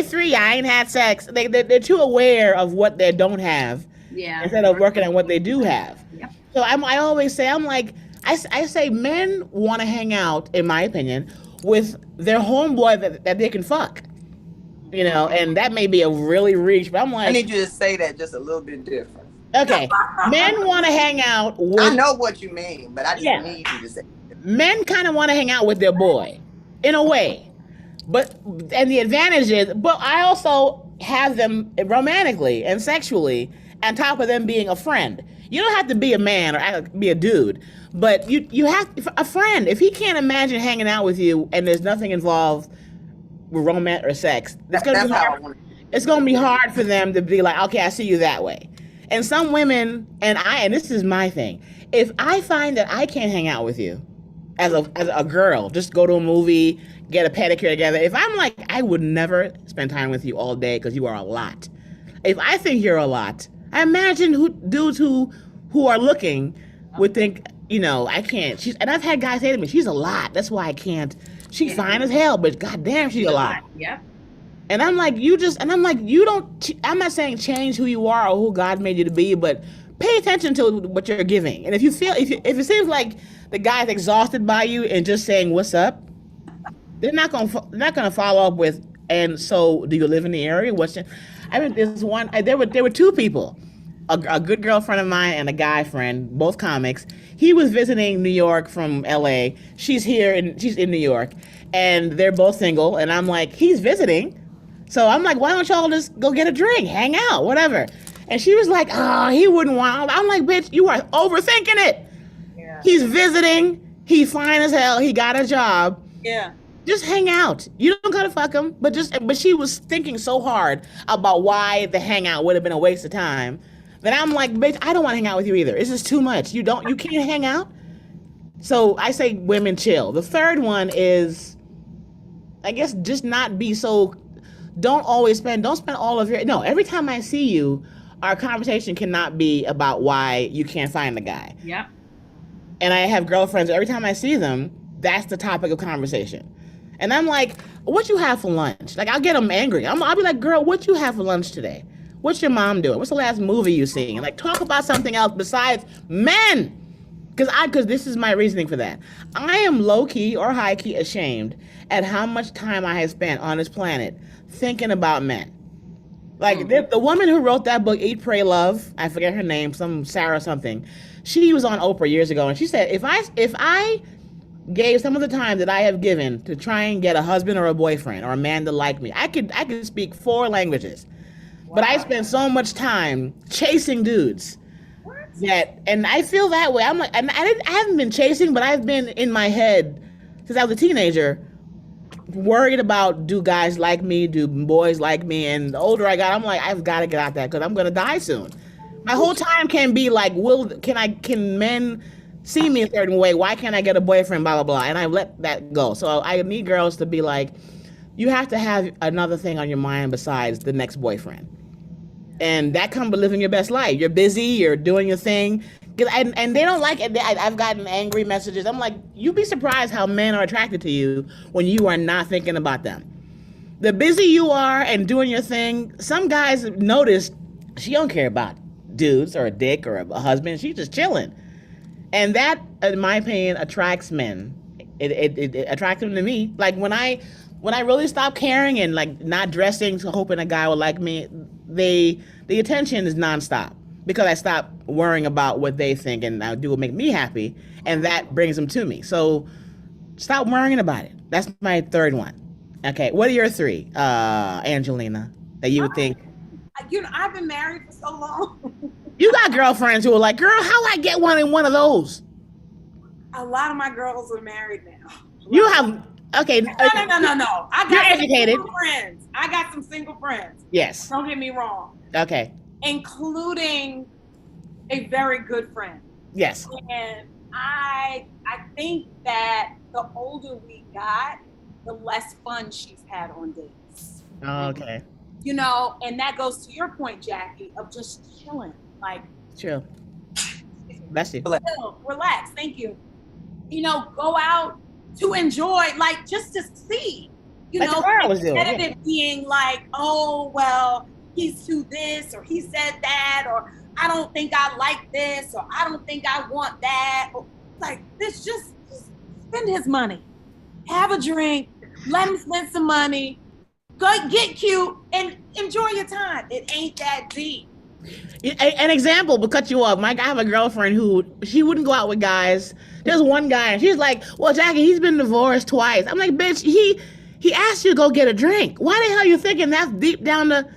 three, I ain't had sex. They're too aware of what they don't have, instead of working on what they do have. Yep. So I always say, I'm like, I say men want to hang out, in my opinion, with their homeboy that they can fuck. You know, and that may be a really reach, but I'm like, I need you to say that just a little bit different. Okay, men want to hang out with. I know what you mean, but I just need you to say it. Men kind of want to hang out with their boy, in a way, and the advantage is, but I also have them romantically and sexually, on top of them being a friend. You don't have to be a man or be a dude, but you have a friend. If he can't imagine hanging out with you and there's nothing involved with romance or sex, it's gonna be hard for them to be like, okay, I see you that way. And some women, and this is my thing, if I find that I can't hang out with you as a girl, just go to a movie, get a pedicure together. If I'm like, I would never spend time with you all day because you are a lot. If I think you're a lot, I imagine dudes who are looking would think, you know, I can't. And I've had guys say to me, she's a lot. That's why I can't. She's fine as hell, but goddamn, she's a lot. Yeah. And I'm like, I'm not saying change who you are or who God made you to be, but pay attention to what you're giving. And if it seems like the guy's exhausted by you and just saying, what's up, they're not gonna follow up with, and so do you live in the area? There were 2 people, a good girlfriend of mine and a guy friend, both comics. He was visiting New York from LA. She's here and she's in New York, and they're both single. And I'm like, he's visiting. So I'm like, why don't y'all just go get a drink, hang out, whatever. And she was like, oh, he wouldn't want. I'm like, bitch, you are overthinking it. Yeah. He's visiting. He's fine as hell. He got a job. Yeah. Just hang out. You don't gotta fuck him, but she was thinking so hard about why the hangout would have been a waste of time. Then I'm like, bitch, I don't want to hang out with you either. It's just too much. You can't hang out. So I say women chill. The third one is, I guess, just not be so, don't spend all of your, no, every time I see you, our conversation cannot be about why you can't find the guy. Yep. And I have girlfriends, every time I see them, that's the topic of conversation. And I'm like, what you have for lunch? Like, I'll get them angry. I'll be like, girl, what you have for lunch today? What's your mom doing? What's the last movie you seen? Like, talk about something else besides men. Because this is my reasoning for that. I am low-key or high-key ashamed at how much time I have spent on this planet thinking about men. Like, the woman who wrote that book, Eat, Pray, Love, I forget her name, some Sarah something. She was on Oprah years ago, and she said, if I gave some of the time that I have given to try and get a husband or a boyfriend or a man to like me, I could speak 4 languages. Wow. But I spend so much time chasing dudes and I feel that way. I'm like, and I haven't been chasing, but I've been in my head since I was a teenager, worried about, do guys like me? Do boys like me? And the older I got, I'm like, I've got to get out that because I'm going to die soon. My whole time can be like, can men see me a certain way? Why can't I get a boyfriend? Blah, blah, blah. And I let that go. So I need girls to be like, you have to have another thing on your mind besides the next boyfriend. And that comes with living your best life. You're busy, you're doing your thing. And they don't like it. I've gotten angry messages. I'm like, you'd be surprised how men are attracted to you when you are not thinking about them. The busy you are and doing your thing, some guys notice she don't care about dudes or a dick or a husband. She's just chilling. And that, in my opinion, attracts men. It attracts them to me. Like when I really stop caring and like not dressing, so hoping a guy will like me, the attention is nonstop because I stop worrying about what they think and do what make me happy, and that brings them to me. So stop worrying about it. That's my third one. Okay, what are your three, Angelina, that you would think? I've been married for so long. You got girlfriends who are like, girl, how I get one in one of those? A lot of my girls are married now. You have, okay. No. I got You're educated. Single friends. I got some single friends. Yes. Don't get me wrong. Okay. Including a very good friend. Yes. And I think that the older we got, the less fun she's had on dates. Okay. And that goes to your point, Jackie, of just chilling. Like, Chill. Bless you. Chill, relax. Thank you. Go out to enjoy, like, just to see. Tacarra was doing, instead of it being like, oh, well, he's too this, or he said that, or I don't think I like this, or I don't think I want that. Or, like, this just spend his money. Have a drink. Let him spend some money. Go get cute and enjoy your time. It ain't that deep. An example, but cut you off. I have a girlfriend who she wouldn't go out with guys. There's one guy, and she's like, "Well, Jackie, he's been divorced twice." I'm like, "Bitch, he asked you to go get a drink. Why the hell are you thinking that's deep down the?"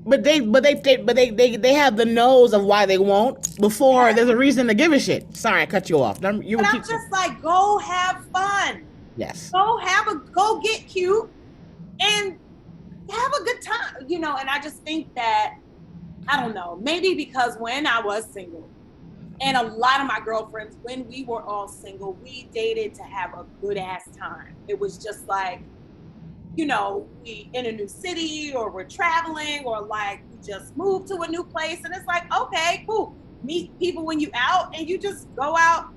But they have the nose of why they won't before there's a reason to give a shit. Sorry, I cut you off. I'm just like, go have fun. Yes. Go get cute and have a good time. And I just think that, I don't know, maybe because when I was single, and a lot of my girlfriends, when we were all single, we dated to have a good ass time. It was just like, we in a new city, or we're traveling, or like we just moved to a new place, and it's like, okay, cool. Meet people when you out, and you just go out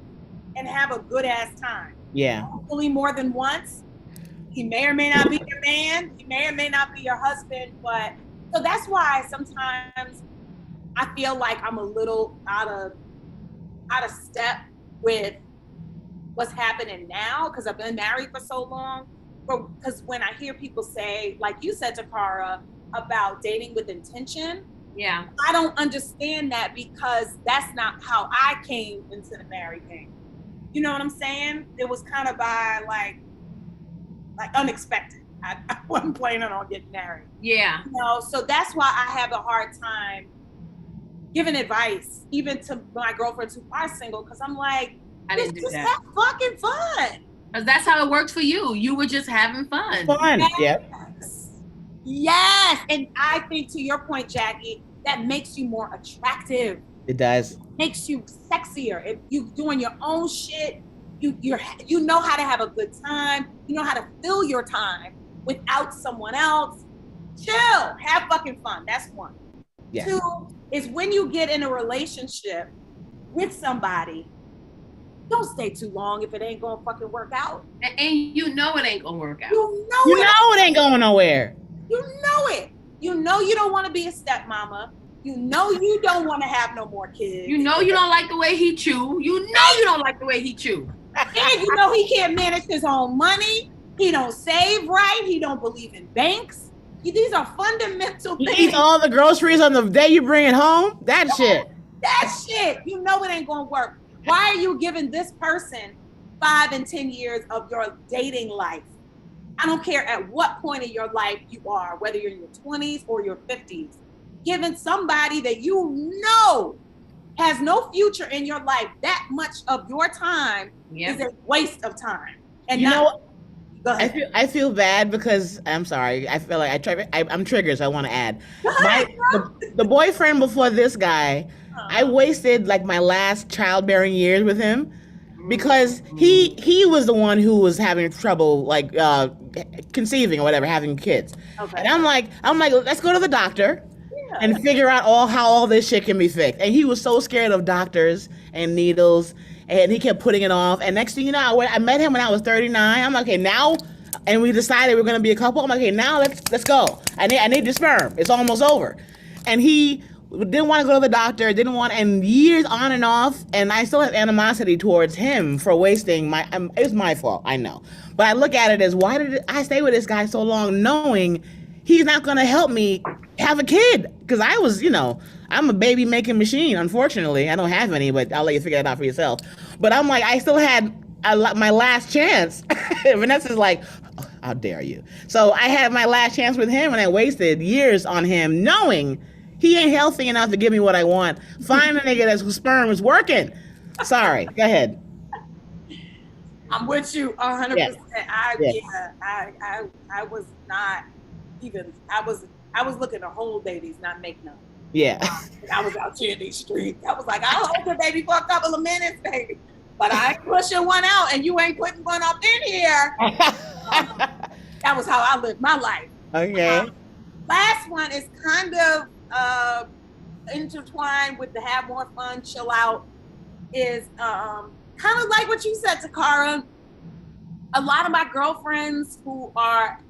and have a good ass time. Yeah. Hopefully more than once. He may or may not be your man. He may or may not be your husband. But so that's why sometimes I feel like I'm a little out of step with what's happening now, because I've been married for so long. Because when I hear people say, like you said, Tacarra, about dating with intention, yeah, I don't understand that, because that's not how I came into the married game. You know what I'm saying? It was kind of by like unexpected. I wasn't planning on getting married. Yeah. So that's why I have a hard time giving advice, even to my girlfriends who are single, because I'm like, just have fucking fun. Because that's how it worked for you. You were just having fun. Yes. And I think, to your point, Jackie, that makes you more attractive. It does. Makes you sexier. If you're doing your own shit, you know how to have a good time. You know how to fill your time without someone else. Chill. Have fucking fun. That's one. Yeah. Two is, when you get in a relationship with somebody, don't stay too long if it ain't gonna fucking work out. And it ain't gonna work out. You know it ain't going nowhere. You know it. You know you don't want to be a stepmama. You know you don't want to have no more kids. You know you don't like the way he chew. You know you don't like the way he chew. And you know he can't manage his own money. He don't save right. He don't believe in banks. These are fundamental things. He eats all the groceries on the day you bring it home. That shit. You know it ain't gonna work. Why are you giving this person 5 and 10 years of your dating life? I don't care at what point in your life you are, whether you're in your 20s or your 50s, giving somebody that you know has no future in your life that much of your time is a waste of time. And I feel bad because, I'm sorry, I feel like I'm triggered, so I want to add. The boyfriend before this guy, I wasted like my last childbearing years with him because he was the one who was having trouble like conceiving or whatever, having kids. Okay. And I'm like, let's go to the doctor and figure out how all this shit can be fixed. And he was so scared of doctors and needles, and he kept putting it off. And next thing you know, I met him when I was 39. I'm like, okay, now, and we decided we are gonna be a couple. I'm like, okay, now let's go. I need the sperm. It's almost over. And he didn't want to go to the doctor, and years on and off, and I still have animosity towards him for wasting it was my fault, I know. But I look at it as, why did I stay with this guy so long knowing he's not going to help me have a kid? Because I was, I'm a baby making machine, unfortunately. I don't have any, but I'll let you figure that out for yourself. But I'm like, I still had my last chance. Vanessa's like, oh, how dare you? So I had my last chance with him, and I wasted years on him knowing he ain't healthy enough to give me what I want. Find a nigga whose sperm is working. Sorry, go ahead. I'm with you 100%. Yeah. I was not even. I was looking to hold babies, not make none. Yeah. I was out here in these streets. I was like, I'll hold the baby for a couple of minutes, baby, but I ain't pushing one out, and you ain't putting one up in here. That was how I lived my life. Okay. Last one is kind of intertwined with the have more fun, chill out, is kind of like what you said, Tacarra. A lot of my girlfriends who are,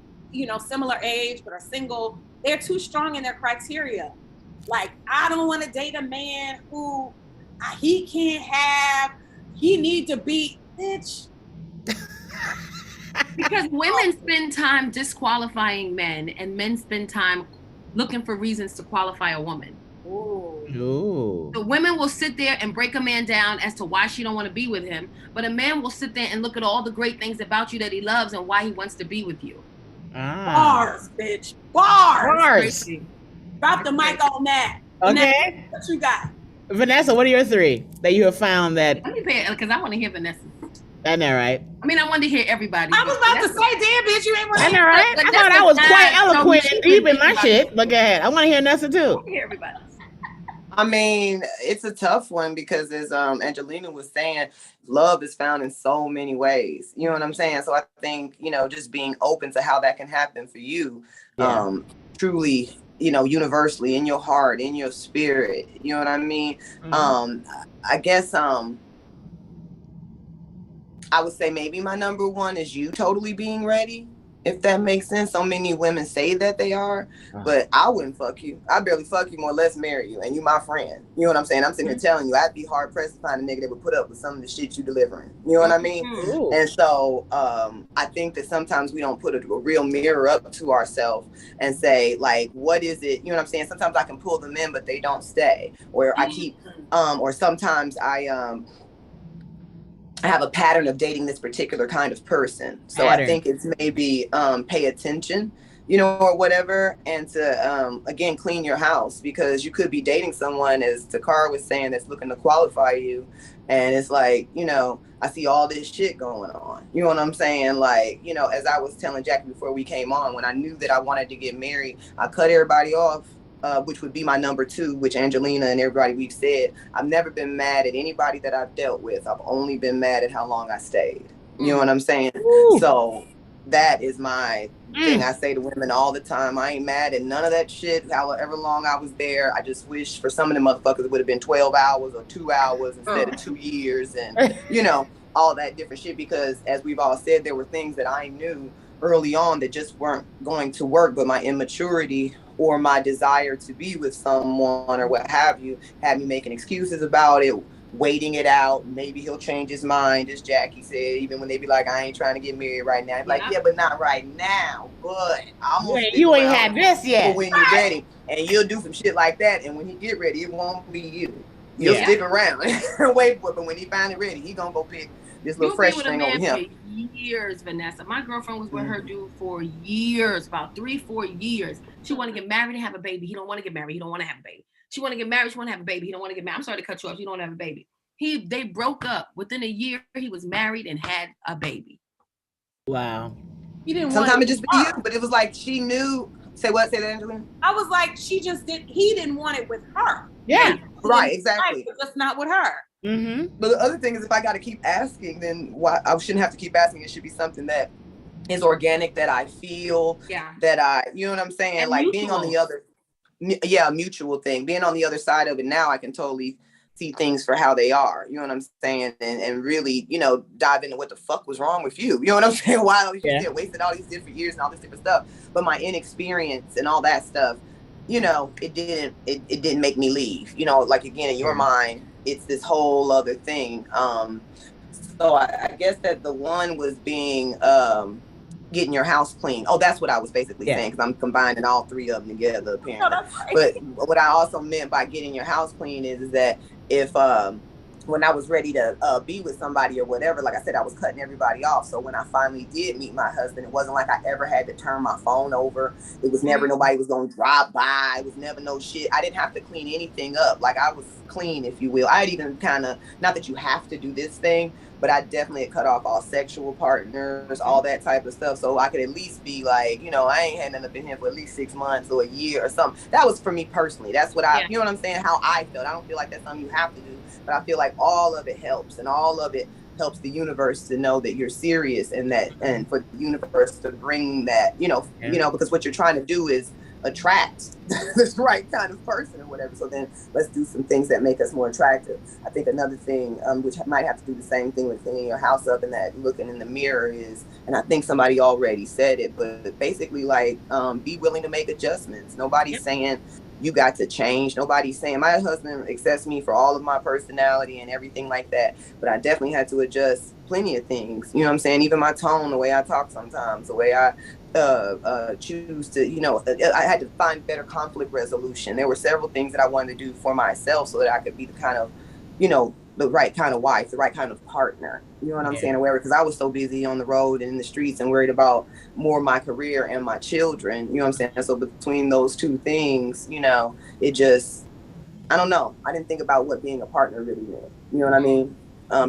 similar age but are single, they're too strong in their criteria. Like, I don't want to date a man who he can't have, he need to be, bitch. Because women spend time disqualifying men, and men spend time looking for reasons to qualify a woman. Ooh. The women will sit there and break a man down as to why she don't want to be with him, but a man will sit there and look at all the great things about you that he loves and why he wants to be with you. Bars, bitch. Bars. Drop the mic on that. Okay. What you got? Vanessa, what are your three that you have found that? Let me pay, because I want to hear Vanessa. I know, right? I mean, I wanted to hear everybody. I was about to say, damn, bitch, you ain't want to I know, right? I thought I was quite eloquent and deep in my shit. But go ahead. I want to hear Nessa too. I want to hear everybody. I mean, it's a tough one because, as Angelina was saying, love is found in so many ways. You know what I'm saying? So I think, just being open to how that can happen for you, truly, universally, in your heart, in your spirit. You know what I mean? Mm-hmm. I guess I would say maybe my number one is you totally being ready, if that makes sense. So many women say that they are, but I wouldn't fuck you. I barely fuck you, more or less marry you, and you my friend. You know what I'm saying? I'm sitting here telling you, I'd be hard pressed to find a nigga that would put up with some of the shit you delivering. You know what I mean? Mm-hmm. And so I think that sometimes we don't put a real mirror up to ourselves and say, like, what is it? You know what I'm saying? Sometimes I can pull them in, but they don't stay. Or I keep, or sometimes I have a pattern of dating this particular kind of person. So I think it's maybe pay attention, or whatever. And to, again, clean your house, because you could be dating someone, as Tacarra was saying, that's looking to qualify you. And it's like, I see all this shit going on. You know what I'm saying? Like, as I was telling Jackie before we came on, when I knew that I wanted to get married, I cut everybody off. Which would be my number two, which Angelina and everybody we've said. I've never been mad at anybody that I've dealt with. I've only been mad at how long I stayed. You know what I'm saying? Ooh. So that is my thing. I say to women all the time, I ain't mad at none of that shit, however long I was there. I just wish for some of the motherfuckers it would have been 12 hours or 2 hours instead of 2 years, and, all that different shit. Because as we've all said, there were things that I knew early on that just weren't going to work, but my immaturity or my desire to be with someone or what have you had me making excuses about it, waiting it out. Maybe he'll change his mind, as Jackie said, even when they be like, I ain't trying to get married right now. Like, yeah, but not right now. But you ain't had this yet. When you're ready. And you'll do some shit like that. And when he get ready, it won't be you. You'll stick around and wait for it. But when he finally ready, he gonna go pick this little fresh thing over him. Years, Vanessa. My girlfriend was with her dude for years, about 3-4 years. She want to get married and have a baby. He don't want to get married. He don't want to have a baby. She want to get married. She want to have a baby. He don't want to get married. I'm sorry to cut you off. You don't have a baby. They broke up. Within a year, he was married and had a baby. Wow. He didn't. Sometimes it just be you, but it was like she knew. Say what? Say that, Angelina. I was like, she just did. He didn't want it with her. Yeah. Right. Exactly. But just not with her. Mm-hmm. But the other thing is, if I got to keep asking, then why I shouldn't have to keep asking. It should be something that is organic, that I feel, that I, you know what I'm saying? And like mutual. Being on the other, mutual thing, being on the other side of it now, I can totally see things for how they are, you know what I'm saying? And really, you know, dive into what the fuck was wrong with you. You know what I'm saying? Why you still wasted all these different years and all this different stuff. But my inexperience and all that stuff, you know, it didn't make me leave. You know, like again, in your mind, it's this whole other thing. So I guess that the one was being getting your house clean. Oh, that's what I was basically saying, because I'm combining all three of them together apparently. But what I also meant by getting your house clean is that if when I was ready to be with somebody or whatever, like I said, I was cutting everybody off. So when I finally did meet my husband, it wasn't like I ever had to turn my phone over. It was never nobody was going to drive by. It was never no shit. I didn't have to clean anything up. Like I was clean, if you will. I had even kind of, not that you have to do this thing, but I definitely had cut off all sexual partners, all that type of stuff. So I could at least be like, you know, I ain't had nothing up in here for at least 6 months or a year or something. That was for me personally. That's what you know what I'm saying? How I felt. I don't feel like that's something you have to do, but I feel like all of it helps, and all of it helps the universe to know that you're serious, and for the universe to bring that, you know, because what you're trying to do is attract this right kind of person or whatever. So then let's do some things that make us more attractive. I think another thing, which might have to do the same thing with cleaning your house up and that looking in the mirror is, and I think somebody already said it, but basically like be willing to make adjustments. Nobody's saying you got to change. Nobody's saying, my husband accepts me for all of my personality and everything like that, but I definitely had to adjust plenty of things. You know what I'm saying? Even my tone, the way I talk sometimes, the way I choose to, you know, I had to find better conflict resolution. There were several things that I wanted to do for myself so that I could be the kind of, you know, the right kind of wife, the right kind of partner. You know what I'm saying? Because I was so busy on the road and in the streets and worried about more my career and my children. You know what I'm saying? So between those two things, you know, it just, I don't know. I didn't think about what being a partner really meant. You know what I mean? I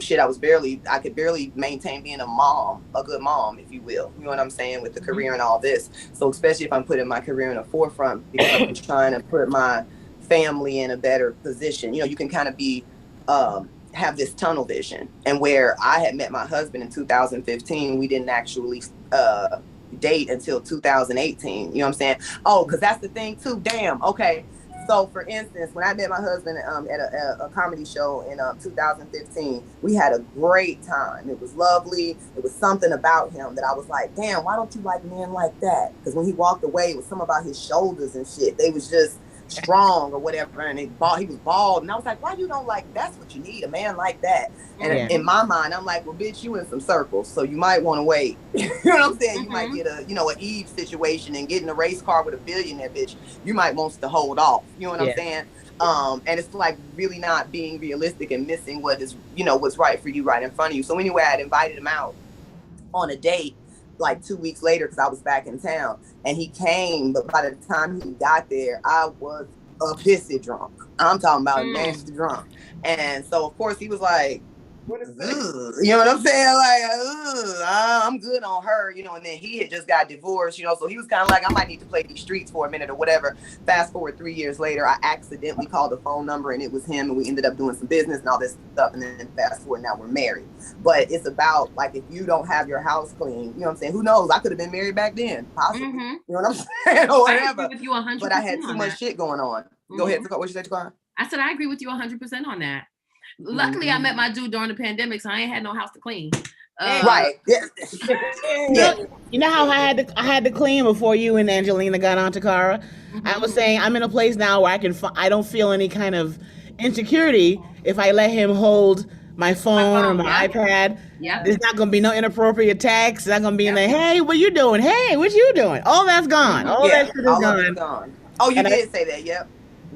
could barely maintain being a good mom, if you will. You know what I'm saying? With the career and all this. So especially if I'm putting my career in the forefront, because I'm trying to put my family in a better position. You know, you can kind of be, have this tunnel vision. And where I had met my husband in 2015, we didn't actually date until 2018. You know what I'm saying? Oh, because that's the thing too. Damn. Okay. So, for instance, when I met my husband at a comedy show in 2015, we had a great time. It was lovely. It was something about him that I was like, damn, why don't you like men like that? Because when he walked away, it was something about his shoulders and shit. They was just strong or whatever, and he was bald, and I was like, why you don't like, that's what you need, a man like that. And in my mind, I'm like, well, bitch, you in some circles, so you might want to wait. You know what I'm saying? You might get a, you know, an Eve situation and get in a race car with a billionaire, bitch. You might want to hold off. You know what I'm saying? And it's like really not being realistic and missing what is, you know, what's right for you right in front of you. So anyway, I'd invited him out on a date like 2 weeks later because I was back in town, and he came, but by the time he got there, I was a pissy drunk. I'm talking about nasty drunk. And so of course he was like, what is this? You know what I'm saying? Like, I'm good on her, you know, and then he had just got divorced, you know, so he was kind of like, I might need to play these streets for a minute or whatever. Fast forward 3 years later, I accidentally called the phone number and it was him, and we ended up doing some business and all this stuff, and then fast forward, now we're married. But it's about, like, if you don't have your house clean, you know what I'm saying? Who knows? I could have been married back then, possibly. You know what I'm saying? Or whatever. I agree with you 100% but I had too much shit going on. Go ahead. What you say, Tacarra? I said, I agree with you 100% on that. Luckily, I met my dude during the pandemic, so I ain't had no house to clean. Right. You know how I had to clean before you and Angelina got on, Tacarra? I was saying I'm in a place now where I don't feel any kind of insecurity if I let him hold my phone or my iPad. There's not going to be no inappropriate text. There's not going to be like, hey, what you doing? Hey, what you doing? All that's gone. All that shit is gone. Oh, you did say that. Yep.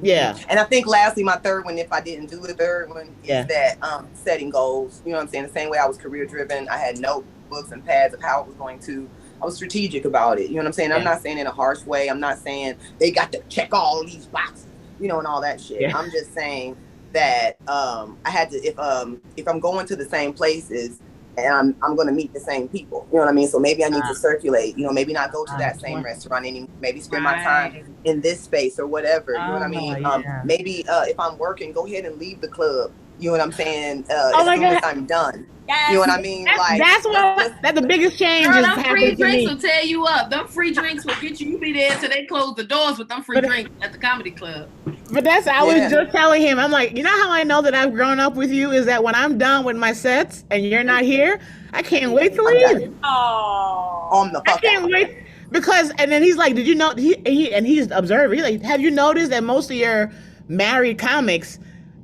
Yeah. And I think lastly, my third one, if I didn't do the third one, is that setting goals. You know what I'm saying? The same way I was career driven, I had notebooks and pads of how I was going to, I was strategic about it. You know what I'm saying? I'm not saying in a harsh way. I'm not saying they got to check all these boxes, you know, and all that shit. I'm just saying that I had to, if I'm going to the same places, and I'm going to meet the same people. You know what I mean? So maybe I need to circulate, you know, maybe not go to that same restaurant anymore. Maybe spend my time in this space or whatever. You know what I mean? Maybe if I'm working, go ahead and leave the club You know what I'm saying? Oh as my soon God. as I'm done. Yes. You know what I mean? That's the biggest change Girl, is them free happening to drinks me. will tear you up. Them free drinks will get you. You be there till they close the doors with them free drinks at the comedy club. But I was just telling him, I'm like, you know how I know that I've grown up with you is that when I'm done with my sets and you're not here, I can't wait to leave. Oh. On the fuck I can't wait. Because, and then he's like, did you know, he's observing, he's like, have you noticed that most of your married comics,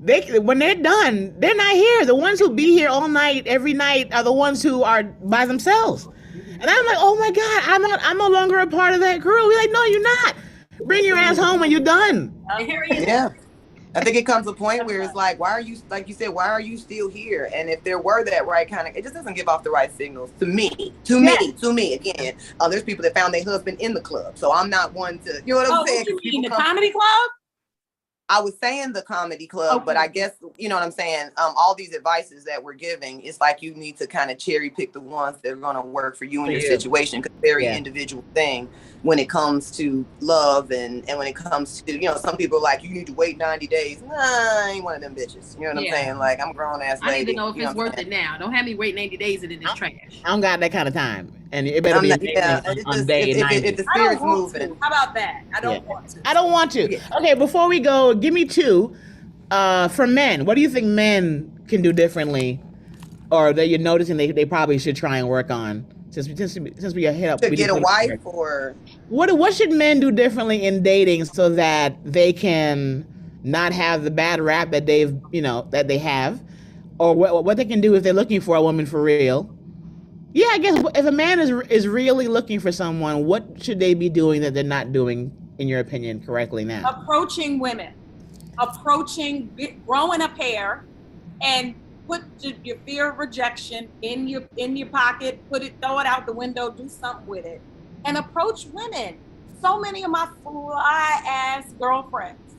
when they're done, they're not here. The ones who be here all night, every night, are the ones who are by themselves. And I'm like, oh my God, I'm no longer a part of that crew. We're like, no, you're not. Bring your ass home when you're done. Yeah. I think it comes a point where it's like, why are you, like you said, why are you still here? And if there were that right kind of, it just doesn't give off the right signals to me. Again, there's people that found their husband in the club. So I'm not one to, you know what I'm saying? What you mean, the comedy club? I was saying the comedy club, but I guess, you know what I'm saying? All these advices that we're giving, it's like you need to kind of cherry pick the ones that are going to work for you and your situation. Because very individual thing when it comes to love and when it comes to, you know, some people are like, you need to wait 90 days. Nah, I ain't one of them bitches. You know what I'm saying? Like, I'm a grown ass lady. I need to know if it's worth it now. Don't have me wait 90 days and then it's trash. I don't got that kind of time. And it better be on day 90. If the spirit's moving. How about that? I don't want to. I don't want to. Yeah. Okay, before we go, give me two. For men, what do you think men can do differently, or that you're noticing they probably should try and work on? Since we hit up to get a wife, or what should men do differently in dating so that they can not have the bad rap that that they have, or what they can do if they're looking for a woman for real? Yeah, I guess if a man is really looking for someone, what should they be doing that they're not doing, in your opinion, correctly now? Approaching women, growing a pair, and put your fear of rejection in your pocket. Throw it out the window. Do something with it, and approach women. So many of my fly ass girlfriends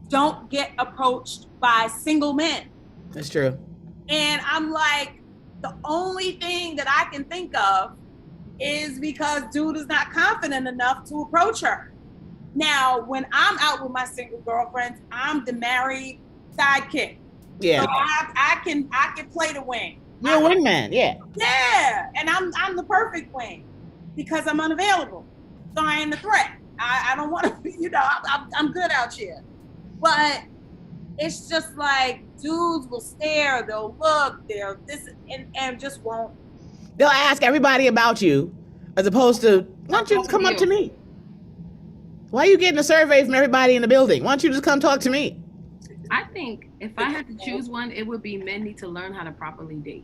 don't get approached by single men. That's true. And I'm like, the only thing that I can think of is because dude is not confident enough to approach her. Now, when I'm out with my single girlfriends, I'm the married sidekick. Yeah. So I can play the wing. You're a wingman, yeah. Yeah, and I'm the perfect wing because I'm unavailable. So I ain't a threat. I don't want to be, I'm good out here. But it's just like dudes will stare, they'll look, they'll this and just won't. They'll ask everybody about you, as opposed to, why don't you just come up to me? Why are you getting a survey from everybody in the building? Why don't you just come talk to me? I think if I had to choose one, it would be men need to learn how to properly date.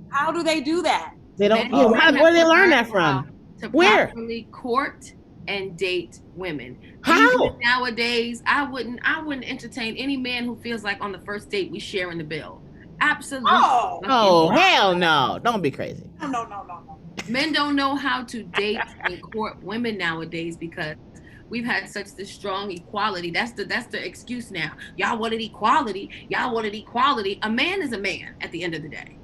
How do they do that? They don't. Where do they learn that from? Where? Properly court and date women. How? Even nowadays, I wouldn't entertain any man who feels like on the first date we sharing the bill. Absolutely. Oh, hell no! Don't be crazy. No. Men don't know how to date and court women nowadays because we've had such this strong equality. That's the excuse now. Y'all wanted equality. A man is a man at the end of the day.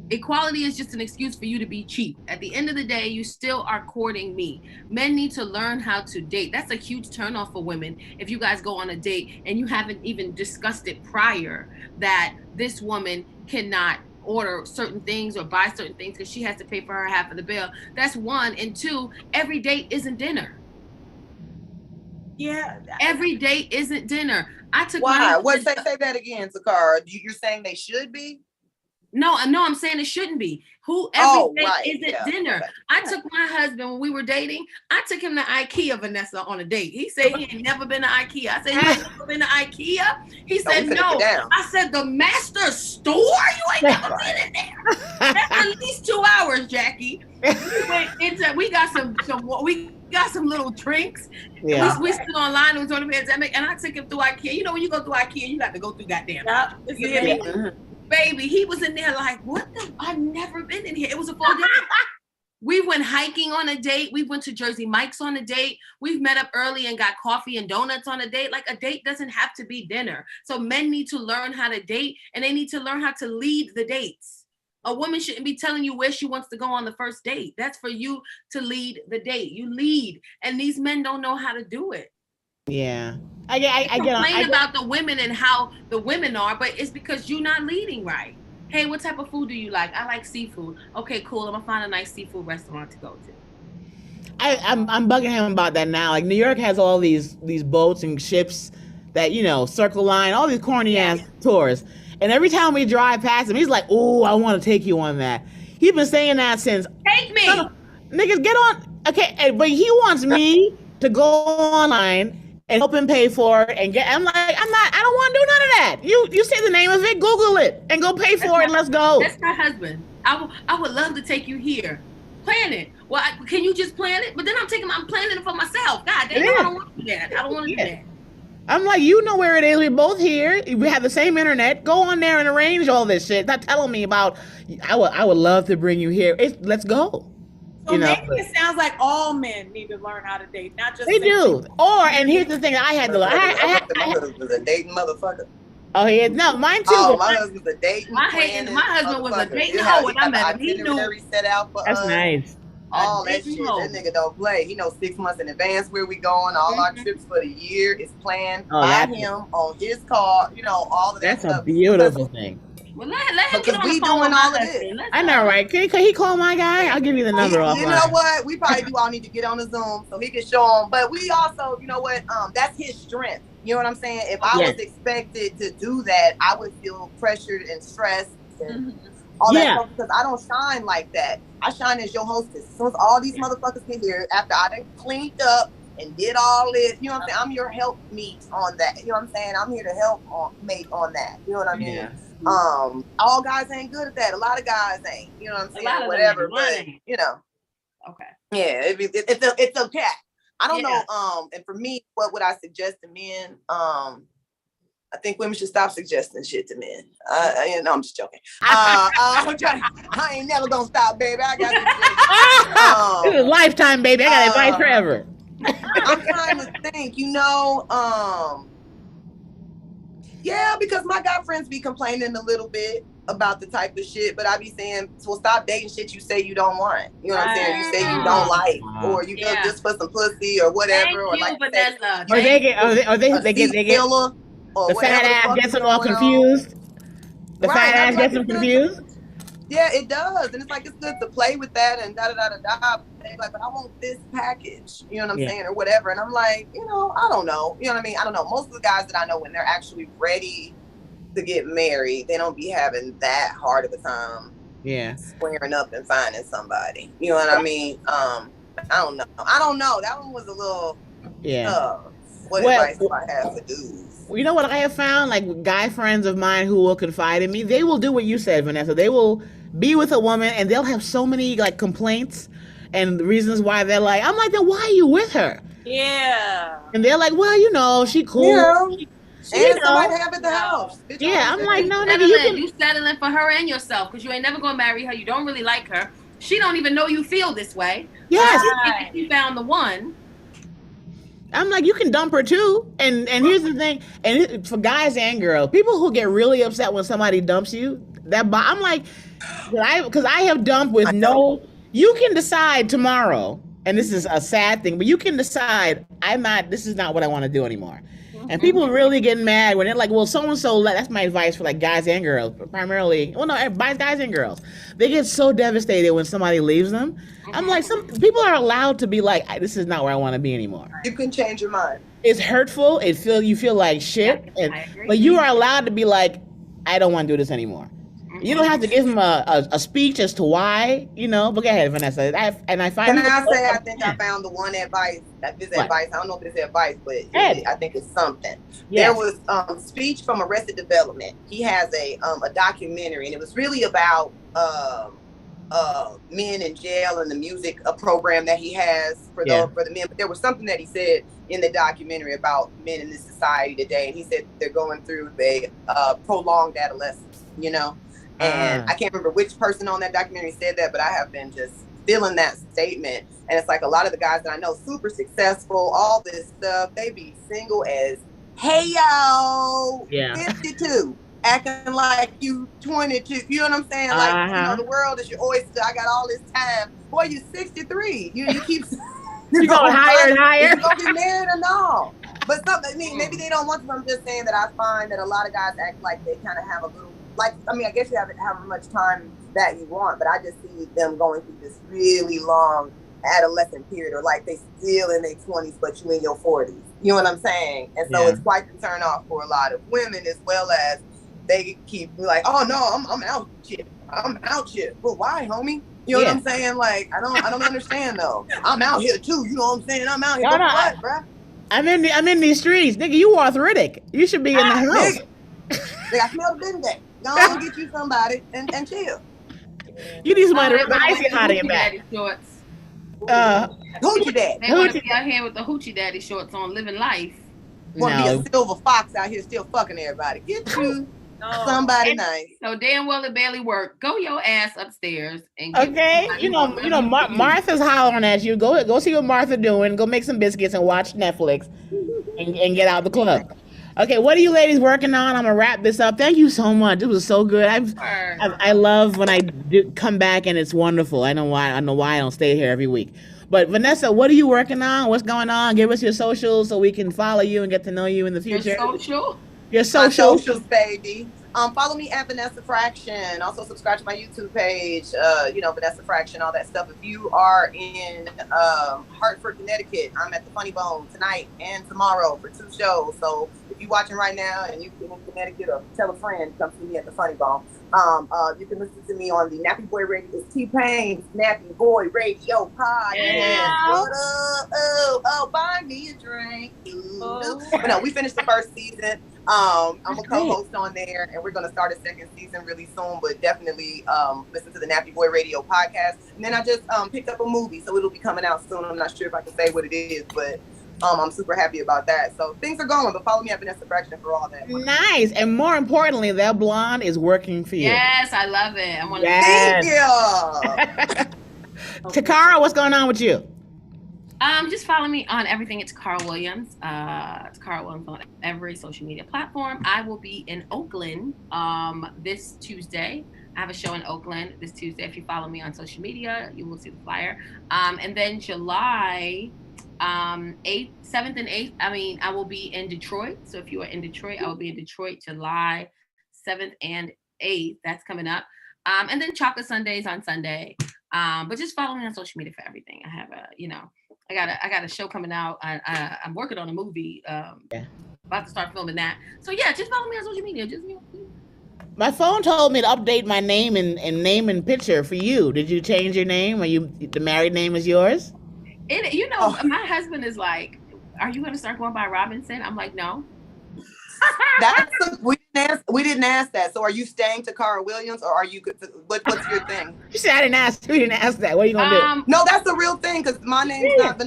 Equality is just an excuse for you to be cheap. At the end of the day, you still are courting me. Men need to learn how to date. That's a huge turnoff for women. If you guys go on a date and you haven't even discussed it prior that this woman cannot order certain things or buy certain things because she has to pay for her half of the bill. That's one. And two, every date isn't dinner. Yeah. Every date isn't dinner. Why? Say that again, Tacarra. You're saying they should be? No, I'm saying it shouldn't be. Every day isn't dinner. Okay. I took my husband when we were dating. I took him to IKEA, Vanessa, on a date. He said he ain't never been to IKEA. I said, you ain't never been to IKEA? He said, no. I said, the master store? You ain't never been in there. That's at least 2 hours, Jackie. We got some little drinks. Yeah. We stood online. It was on the pandemic, and I took him through IKEA. You know, when you go through IKEA, you got to go through goddamn. You hear me? Baby, he was in there like, I've never been in here. It was a full day. We went hiking on a date. We went to Jersey Mike's on a date. We've met up early and got coffee and donuts on a date. Like, a date doesn't have to be dinner. So men need to learn how to date, and they need to learn how to lead the dates. A woman shouldn't be telling you where she wants to go on the first date. That's for you to lead the date. You lead. And these men don't know how to do it. Yeah. I get complain about the women and how the women are, but it's because you're not leading right. Hey, what type of food do you like? I like seafood. Okay, cool. I'm gonna find a nice seafood restaurant to go to. I'm bugging him about that now. Like New York has all these boats and ships that, you know, Circle Line, all these corny ass tours. And every time we drive past him, he's like, "Oh, I want to take you on that." He's been saying that since. Take me, niggas, get on. Okay, but he wants me to go online and help him pay for it and get. I'm like, I don't want to do none of that. You say the name of it, Google it, and go pay for it. Let's go. That's my husband. I would love to take you here. Plan it. Well, can you just plan it? But then I'm planning it for myself. God damn, I don't want to do that. I don't want to do that. I'm like, you know where it is. We're both here. We have the same internet. Go on there and arrange all this shit. Not telling me about. I would love to bring you here. Let's go. So maybe it sounds like all men need to learn how to date, not just they do. And here's the thing, I had to learn. My husband was a dating motherfucker. Oh, yeah, no, mine too. Oh, my husband was a dating. My husband was a dating hoe when I met him. He knew. Set out for That's nice. All that shit. That nigga don't play. He knows 6 months in advance where we going. All our trips for the year is planned by him on his car. You know, all of that That's stuff. That's a beautiful thing. Well, let him get on the we phone doing all of this. I know, right? Can he call my guy? I'll give you the number off. You know what? We probably do all need to get on the Zoom so he can show him. But we also, you know what? That's his strength. You know what I'm saying? If I was expected to do that, I would feel pressured and stressed and all that stuff because I don't shine like that. I shine as your hostess. As soon as all these motherfuckers get here, after I done cleaned up and did all this, you know what I'm saying? I'm your help meet on that. You know what I'm saying? I'm here to help mate on that. You know what I mean? Yeah. All guys ain't good at that. A lot of guys ain't. You know what I'm saying? Whatever, but you know. Okay. Yeah, it's okay. I don't know. And for me, what would I suggest to men? I think women should stop suggesting shit to men. No, I'm just joking. I'm trying. I ain't never gonna stop, baby. I got this is lifetime, baby. I got advice forever. I'm trying to think. You know, yeah, because my guy friends be complaining a little bit about the type of shit, but I be saying, well, stop dating shit you say you don't want. You know what I'm saying? You say you don't like, or you go just for some pussy or whatever, or like Vanessa. Or they get the fat ass gets them all confused. The fat ass gets them confused. Yeah, it does, and it's like it's good to play with that and da da da da da. Like, but I want this package, you know what I'm saying, or whatever. And I'm like, you know, I don't know, you know what I mean. I don't know. Most of the guys that I know, when they're actually ready to get married, they don't be having that hard of a time. Squaring up and finding somebody. You know what I mean? I don't know. That one was a little. What advice do I have for dudes? You know what I have found? Like guy friends of mine who will confide in me, they will do what you said, Vanessa. They will be with a woman and they'll have so many like complaints and reasons why they're like, I'm like, then why are you with her? Yeah. And they're like, well, you know, she cool. Yeah. And somebody have at the house. I'm like, no, nigga, you settling for her and yourself because you ain't never gonna marry her. You don't really like her. She don't even know you feel this way. Yes. You found the one. I'm like, you can dump her too. And here's the thing, and for guys and girls, people who get really upset when somebody dumps you, I'm like, because I have dumped with you can decide tomorrow, and this is a sad thing, but you can decide, this is not what I want to do anymore. And people really get mad when they're like, well, so-and-so, that's my advice for like guys and girls, primarily, well, no, guys and girls. They get so devastated when somebody leaves them. I'm like, some people are allowed to be like, this is not where I want to be anymore. You can change your mind. It's hurtful. You feel like shit. But you are allowed to be like, I don't want to do this anymore. You don't have to give them a speech as to why, you know. But go ahead, Vanessa. I think I found the one advice. Advice. I don't know if it's advice, but I think it's something. Yes. There was speech from Arrested Development. He has a documentary, and it was really about men in jail and the music program that he has for the men. But there was something that he said in the documentary about men in this society today, and he said they're going through a prolonged adolescence, you know. And I can't remember which person on that documentary said that, but I have been just feeling that statement. And it's like a lot of the guys that I know, super successful, all this stuff, they be single as, hey, yo, 52, acting like you 22. You know what I'm saying? Like, you know, the world is your oyster. I got all this time. Boy, you 63. You keep... You're going higher and higher. You're going to be married or no? But I mean, maybe they don't want to. I'm just saying that I find that a lot of guys act like they kind of have a little, like, I mean, I guess you haven't however much time that you want, but I just see them going through this really long adolescent period, or like they still in their 20s, but you in your 40s. You know what I'm saying? And so it's quite the turn off for a lot of women, as well as they keep like, oh no, I'm out here. I'm out here. But why, homie? You know what I'm saying? Like, I don't understand though. I'm out here too. You know what I'm saying? I'm out here. What, bruh? I'm in these streets, nigga. You arthritic. You should be in the house. Nigga, I smell the bin day. Go on, get you somebody and chill. You need somebody to rip the icy hot in your back. Shorts. Hoochie daddy. They want to be out here with the hoochie daddy shorts on, living life. Want to be a silver fox out here still fucking everybody. Get you somebody nice. So damn well it barely work. Go your ass upstairs and Martha's hollering at you. Go see what Martha doing. Go make some biscuits and watch Netflix and get out the club. Okay, what are you ladies working on? I'm gonna wrap this up. Thank you so much. It was so good. I love when I do come back and it's wonderful. I know why I don't stay here every week. But Vanessa, what are you working on? What's going on? Give us your socials so we can follow you and get to know you in the future. Your socials, baby. Follow me at Vanessa Fraction. Also subscribe to my YouTube page. Vanessa Fraction, all that stuff. If you are in Hartford, Connecticut, I'm at the Funny Bone tonight and tomorrow for 2 shows. So if you're watching right now and you're in Connecticut, or tell a friend, come see me at the Funny Bone. You can listen to me on the Nappy Boy Radio. It's T-Pain's Nappy Boy Radio Podcast. Yeah. What up? Oh, buy me a drink. But no, we finished the first season. I'm a co-host on there, and we're going to start a second season really soon, but definitely listen to the Nappy Boy Radio Podcast. And then I just picked up a movie, so it'll be coming out soon. I'm not sure if I can say what it is, but I'm super happy about that. So things are going, but follow me at Vanessa Fraction for all that. Nice. And more importantly, that blonde is working for you. Yes, I love it. I want to Thank you. Tacarra, what's going on with you? Just follow me on everything. It's Tacarra Williams. It's Tacarra Williams on every social media platform. I will be in Oakland this Tuesday. I have a show in Oakland this Tuesday. If you follow me on social media, you will see the flyer. And then July 7th and 8th, I will be in Detroit. So if you are in Detroit, I will be in Detroit July 7th and 8th. That's coming up. And then Chocolate Sundays on Sunday. But just follow me on social media for everything. I have I got a show coming out. I'm working on a movie. About to start filming that. So yeah, just follow me on social media. My phone told me to update my name and picture for you. Did you change your name? The married name is yours? My husband is like, are you going to start going by Robinson? I'm like, no. We didn't ask that. So are you staying Tacarra Williams, or are you? What's your thing? You said I didn't ask. We didn't ask that. What are you gonna do? No, that's the real thing, because my name's not.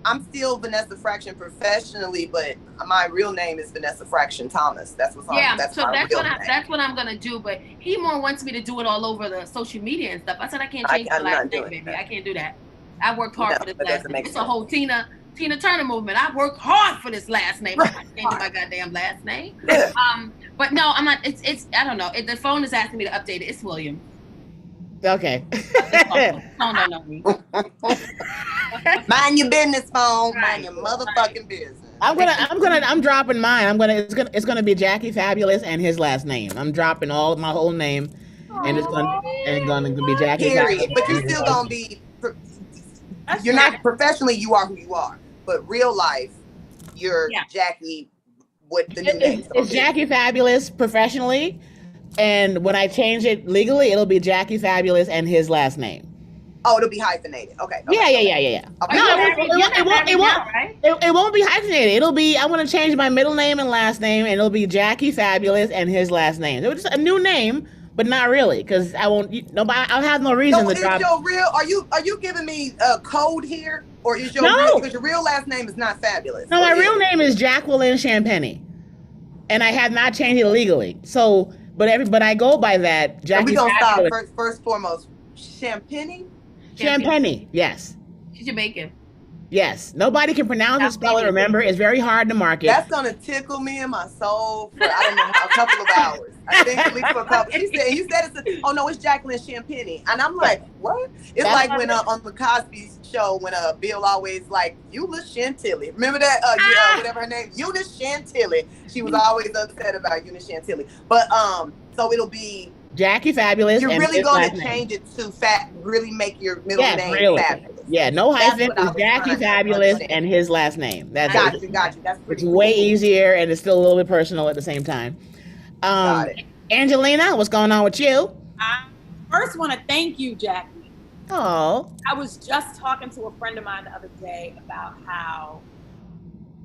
I'm still Vanessa Fraction professionally, but my real name is Vanessa Fraction Thomas. That's what's on. That's what I'm gonna do. But he more wants me to do it all over the social media and stuff. I said I can't change my last name, baby. I can't do that. I worked hard for this last name. It's a whole Tina Turner movement. I worked hard for this last name. I'm not changing my goddamn last name. But no, I'm not. It's I don't know. The phone is asking me to update it. It's William. Okay. No. Mind your business, phone. Mind your motherfucking business. I'm dropping mine. It's gonna be Jackie Fabulous and his last name. I'm dropping my whole name, and it's gonna be Jackie Fabulous. But you're still gonna be. You're not professionally. You are who you are, but real life, you're Jackie. What the new name? It's Jackie Fabulous professionally, and when I change it legally, it'll be Jackie Fabulous and his last name. Oh, it'll be hyphenated. Okay. Yeah. Okay. No, it won't be hyphenated. It'll be. I want to change my middle name and last name, and it'll be Jackie Fabulous and his last name. It was just a new name, but not really, because I won't. I'll have no reason to drop. Your real? Are you giving me a code here, or is your real? Because your real last name is not Fabulous. No, my real name is Jacqueline Champagne, and I have not changed it legally. So, but I go by that. Jackie. And we gonna stop first foremost. Champagne. Champagne, yes. She's Jamaican. Yes. Nobody can pronounce and spell it, remember? It's very hard to market. That's going to tickle me in my soul for, I don't know, a couple of hours. I think at least for a couple. You said it's oh no, it's Jacqueline Champagne. And I'm like, what? It's like when on the Cosby's show when Bill always like Eula Chantilly. Remember that? Whatever her name, Eunice Chantilly. She was always upset about Eunice Chantilly. But so it'll be Jackie Fabulous. You're really going to change it to really make your middle name really. Fabulous. Yeah, no hyphen. It's Jackie Fabulous and his last name. That's got you. That's it's way easier and it's still a little bit personal at the same time. Got it. Angelina, what's going on with you? I first want to thank you, Jackie. Oh. I was just talking to a friend of mine the other day about how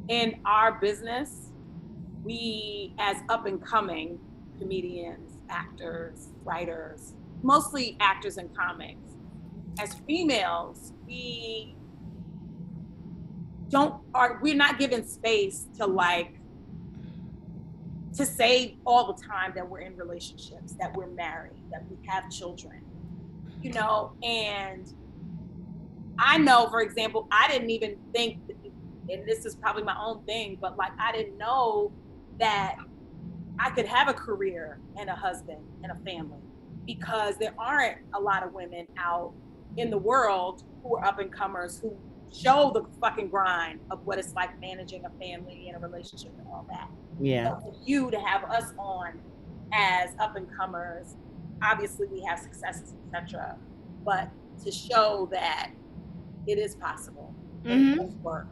in our business, we as up and coming comedians, actors, writers, mostly actors and comics, as females, we're not given space to say all the time that we're in relationships, that we're married, that we have children, and I know, for example, I didn't even think, and this is probably my own thing, but I didn't know that I could have a career and a husband and a family, because there aren't a lot of women out in the world who are up and comers who show the fucking grind of what it's like managing a family and a relationship and all that. Yeah. So for you to have us on as up and comers, obviously we have successes, etc., but to show that it is possible, it does work,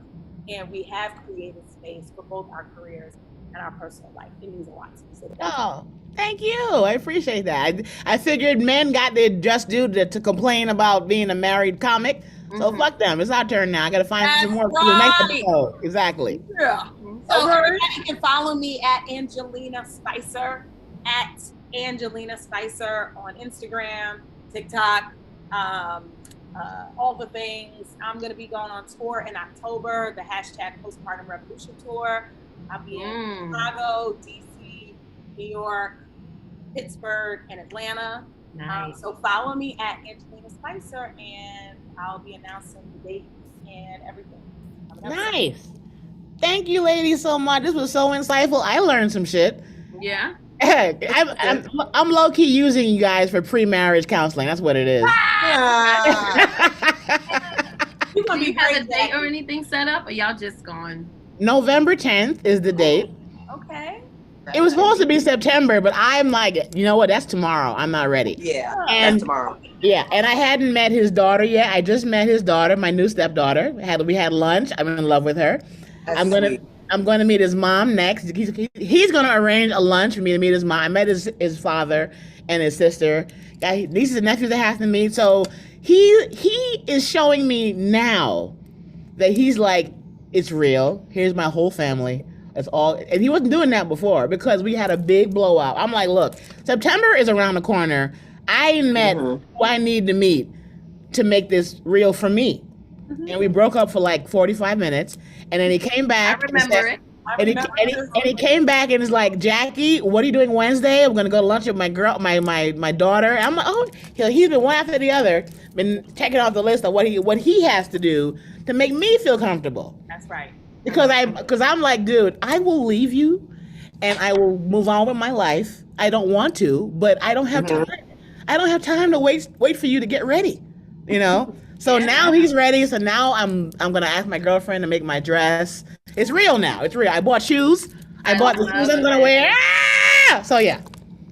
and we have created space for both our careers and our personal life. It means a lot to me. So thank you. I appreciate that. I figured men got their just due to complain about being a married comic. So fuck them. It's our turn now. I got to find some more for the next episode. Exactly. Yeah. So everybody can follow me at Angelina Spicer, at Angelina Spicer on Instagram, TikTok, all the things. I'm going to be going on tour in October, the #Postpartum Revolution Tour. I'll be in Chicago, DC, New York, Pittsburgh, and Atlanta. Nice. So follow me at Angelina Spicer, and I'll be announcing the dates and everything. Nice. Thank you, ladies, so much. This was so insightful. I learned some shit. Yeah. I'm low-key using you guys for pre-marriage counseling. That's what it is. Do you have a date or anything set up, or y'all just going? November 10th is the date. Okay. It was supposed to be September, but I'm like, you know what? That's tomorrow. I'm not ready. Yeah, and that's tomorrow. Yeah, and I hadn't met his daughter yet. I just met his daughter, my new stepdaughter. We had lunch. I'm in love with her. I'm gonna meet his mom next. He's gonna arrange a lunch for me to meet his mom. I met his father and his sister. Got nieces and nephews that have to meet. So he is showing me now that he's like, it's real. Here's my whole family. That's all. And he wasn't doing that before because we had a big blowout. I'm like, look, September is around the corner. I met who I need to meet to make this real for me. And we broke up for like 45 minutes. And then he came back. I remember it. And he came back and is like, Jackie, what are you doing Wednesday? I'm gonna go to lunch with my daughter. I'm like, oh, he's been one after the other, been checking off the list of what he has to do to make me feel comfortable. That's right. Because I'm like, dude, I will leave you, and I will move on with my life. I don't want to, but I don't have time. I don't have time to wait for you to get ready, So now he's ready. So now I'm gonna ask my girlfriend to make my dress. It's real now. It's real. I bought shoes. I bought the shoes I'm gonna wear. So yeah,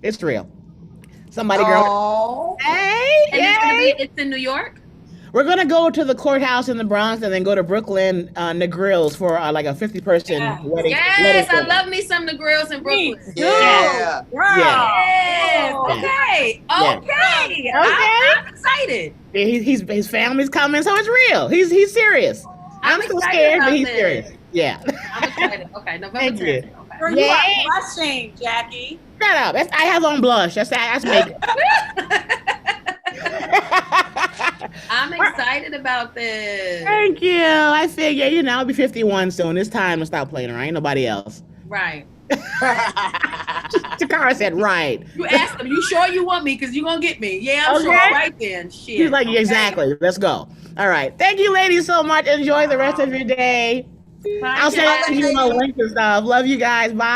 it's real. Somebody, girl. Hey, and it's in New York. We're gonna go to the courthouse in the Bronx and then go to Brooklyn, Negrills for like a 50-person wedding. Yes, I love me some Negrills in Brooklyn. Yeah. Yes. Okay. I'm excited. His family's coming, so it's real. He's serious. I'm so scared, but he's serious. Yeah. I'm excited. Okay, November 10th. Okay. Girl, you are blushing, Jackie. Shut up. I have on blush. That's makeup. I'm excited about this. Thank you. I figure, I'll be 51 soon. It's time to stop playing around. Ain't nobody else. Right. Tacarra said, right. You asked him, you sure you want me? Because you're going to get me. Yeah, I'm sure. Right then. Shit. He's like, exactly. Let's go. All right. Thank you, ladies, so much. Enjoy the rest of your day. Bye, I'll send you my link and stuff. Love you guys. Bye.